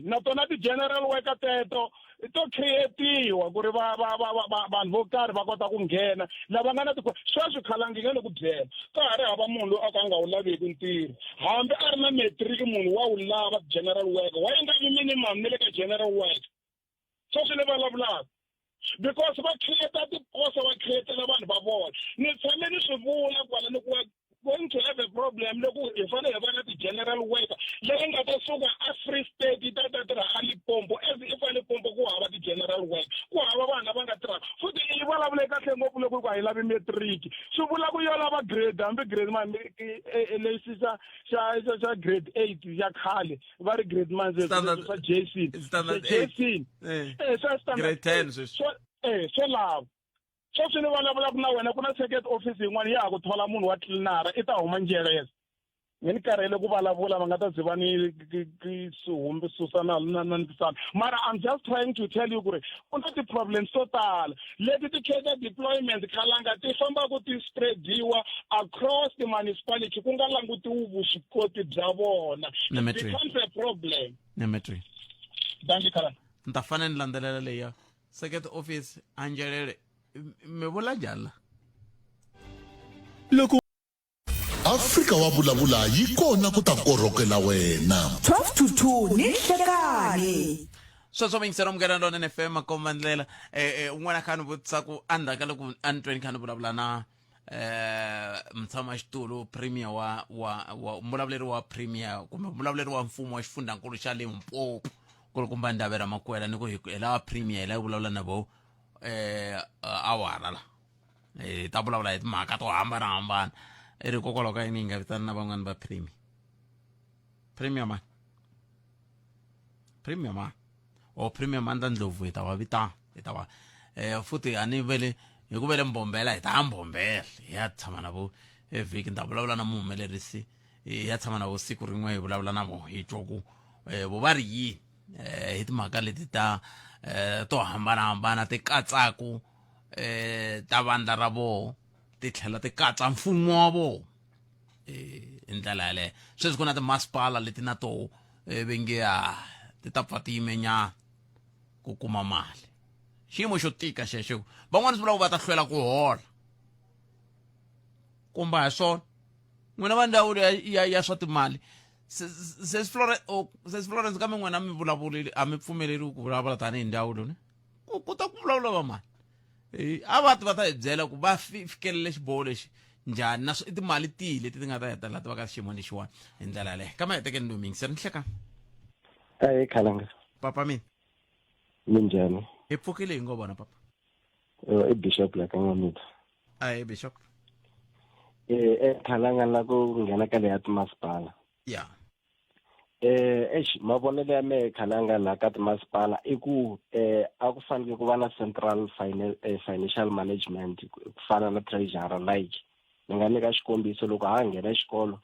S18: Na tona ti-general worker teto to creatiwa ku ri vanhu vo karhi va kota ku nghena lava nga na sweswi khalangi nge ni ku byela ka ha ri hava munhu loyi a ka a nga wu laveki ntirho hambi a ri na matric munhu wa wu lava general worker wa endla minimum ni le ka general worker sweswi ni vulavulaka because va create tiposo va createla vanhu va vona ni tshame ni swi vula kwala ni ku going to have a problem loko hi fanele hi va na ti-general worker leyi nga ta suka a Free State yi ta tirha a Limpopo as if a Limpopo ku hava ti-general worker ku hava vanhu lava nga tirhaka futhi yi vulavule kahle ngopfu loko ku hi lavi matric swi vula ku yo lava grade hambi grade lexi xa grade 8 ya khale va ri grade swa JC
S1: grade 10
S18: swo lava sweswi ni vulavula ku na wena ku na second office yin'wana ya ha ku thola munhu wa tlilinara i ta huma njeleza ni ni karhele ku vulavula va nga ta ziva ni swihumbi susana na ntisana mara I'm just trying to tell you ku ri ku na ti-problems to tala leti ti-cater deployment khalanga ti famba ku ti spreadiwa across the municipality ku nga langutiwi vuswikoti bya vona becomes a problem.
S1: Nemetri
S18: danki khalanga
S1: ni ta fanele ni landzelela leya second office anjelele me vula njala
S9: loko Afrika wa vulavula yi kona ku ta korhokela wena
S8: 12 to 2 ni hlekani
S1: sweswo mingisero mugera ndona NFM akomandlela un'wana khani vutisa ku andaka loko antweni khani vulavula na mtshama xitulu premier wa mulavuleri wa premier kumbe mulavuleri wa mfumo wa xifundzankulu xa Limpopo ku ri kumba Ndabera Makwela ni ku hi lava premier hi la vulavula na vo awara la ta vulavula hi timhaka to hambanahambana ri kokwalaho ka yini hi nga vitani na van'wani va premier man premier man ta Ndlovu hi ta va vitana hi ta va futhi a ni vele hi ku vele Mbombela hi ta Mbombela hi ya tshama na vo evhiki ni ta vulavula na muhumelerisi hi ya tshama na vo siku rin'we hi vulavula na vo hi twa ku vo va ri yini hi timhaka leti ta to hambanahambana ti katsaku ta vandla ra vo ti tlhela ti katsa mfumo wa vo hi ndlela yaleyo sweswi ku na timasipala leti na to venge ti ta pfa ti yimenyana ku kuma mali xiyimo xo tika xexo van'wani swi vula ku va ta hlwela ku hola kumba hi swona n'wina va ndhawu ya swa timali Sesi Florence kambe n'wina mi vulavulile a mi pfumeleriwi ku vulavula tanihi ndhawu loni ku ta ku vulavula va mali a va ta hi byela ku va fikelele xiboho lexi njhani na timali tihi leti ti nga ta hetelela ti va ka xiyimo lexiwani hi ndlela yaleyo kama hetekeni Ndomingisi ri ni hlekani
S20: khalanga
S1: papa mina
S20: minjhani
S1: hi pfukile hi ngo vona papa
S20: i Bishop la ka n'wamita
S1: Bishop
S20: khalanga la ku nghena ka leya timasipala
S1: ya
S20: mavonelo ya mehe khalanga la ka timasipala i ku a ku fanele ku va na central financial management ku fana na treasurer like ni nga nyika xikombiso loko ha nghena xikolo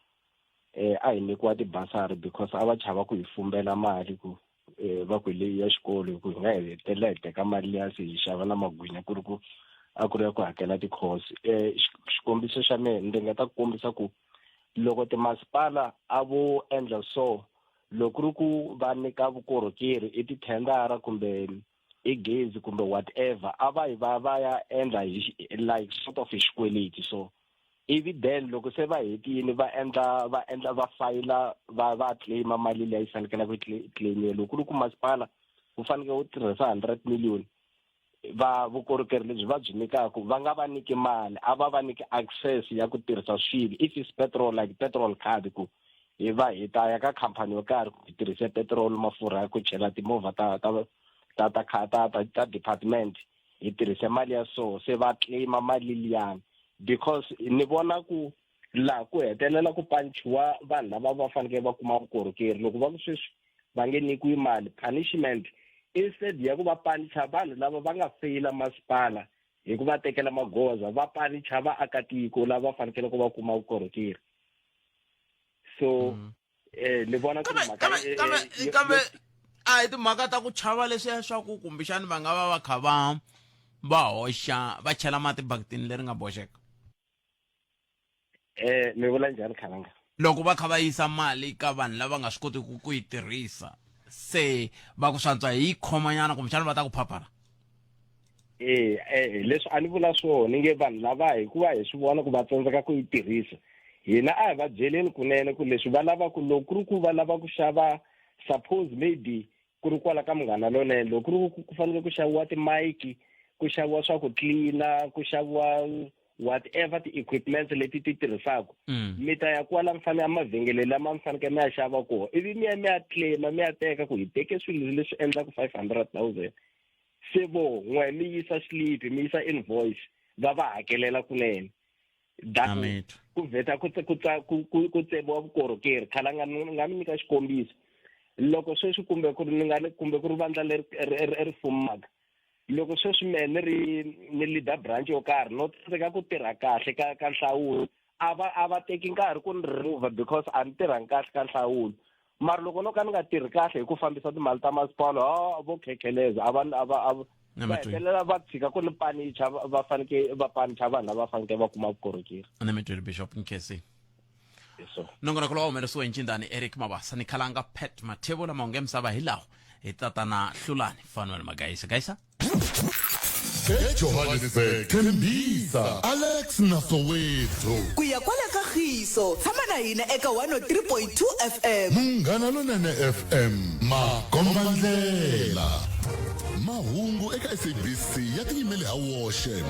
S20: a hi nyikiwa tibasari because a va chava ku hi fumbela mali ku va ku leyi ya xikolo ku hi nga hetelela hi teka mali liya se hi xava na magwinya ku ri ku a ku ri ya ku hakela tikhosi xikombiso xa mehe ndzi nga ta kombisa ku loko timasipala a vo endla so loko ri ku va nyika vukorhokeri i tithendara kumbe i gezi kumbe whatever a va ya endla like sort of xikweleti so ivi then loko se va hetini va fayila va claima mali leyi fanekele ku claim loko ri ku masipala ku fanele u tirhisa 100 million va vukorhokeri lebyi va byi nyikaku va nga va nyiki mali a va nyiki access ya ku tirhisa swilo if is petrol like petrol card ku hi va hi ta ya ka khampani yo karhi ku tirhisa petrol mafurha ya ku chela timovha ta department hi tirhisa mali ya so se va claima mali liyani because ni vona ku la ku hetelela ku panchiwa vanhu lava va fanele va kuma vukorhokeri loko va ku sweswi va nge nyikiwi mali punishment instead ya ku va pancha vanhu lava va nga feyila masipala hi ku va tekela magoza va panicha vaakatiko lava fanekele ku va kuma vukorhokeri. So ni vona ku mhaka
S1: kambe a hi timhaka ta ku chava leswiya swa ku kumbexani va nga va kha va hoxa va chela mati bakitini leri nga boxeka.
S20: Mi vula njhani Khalanga?
S1: Loko va kha va yisa mali ka vanhu lava nga swi kotiki ku yi tirhisa se va ku swantswa hi khomanyana kumbexani va ta ku phaphara.
S20: Leswi a ni vula swona nge vanhu lava hikuva hi swi vona ku va tsandzeka ku yi tirhisa hina a hi va byeleni kunene ku leswi va lava ku loko ku ri ku va lava ku xava suppose maybe ku ri kwala ka Munghana Lonene loko ku ri ku fanele ku xaviwa timayiki ku xaviwa swa ku cleana ku xaviwa whatever ti-equipment leti ti tirhisaka mi ta ya kwala mfanele mavhengele lama mi faneke mi ya xava koho ivi mi ya claima mi ya teka ku hi teke swilo leswi endlaku 500,000 se vo n'we mi yisa slip mi yisa invoice va va hakelela kunene ku vheta ku tsebiwa vukorhokeri Khalanga nga mi nyika xikombiso loko sweswi kumbe ku ri vandla ri fumaka loko sweswi mene ni leader branch yo karhi no tsandzeka ku tirha kahle ka nhlawulo a va teki nkarhi ku ni remove because a ni tirhangi kahle ka nhlawulo mara loko no ka ni nga tirhi kahle hi ku fambisa timali ta masipala vo khekheleza va hetelela va tshika ku ni panicha va faneke va panicha vanhu lava faneke va kuma vukorhokeri.
S1: Ni mi twile Bishop Nkesi. Nongonoko lowu humelerisiwe hi Ncindani Eric Mabasa ni Khalanga Pet Mathebo lama unge misava hi lawo hi tatana Hlulani Fanuel Magayisa.
S9: eJohannesburg Tembisa Alex Nasoweto
S8: kuya kwala Kagiso tshama na hina eka 103.2 FM
S9: Munghana Lonene FM Makombandlela mahungu eka SABC ya tiyimele ha woxe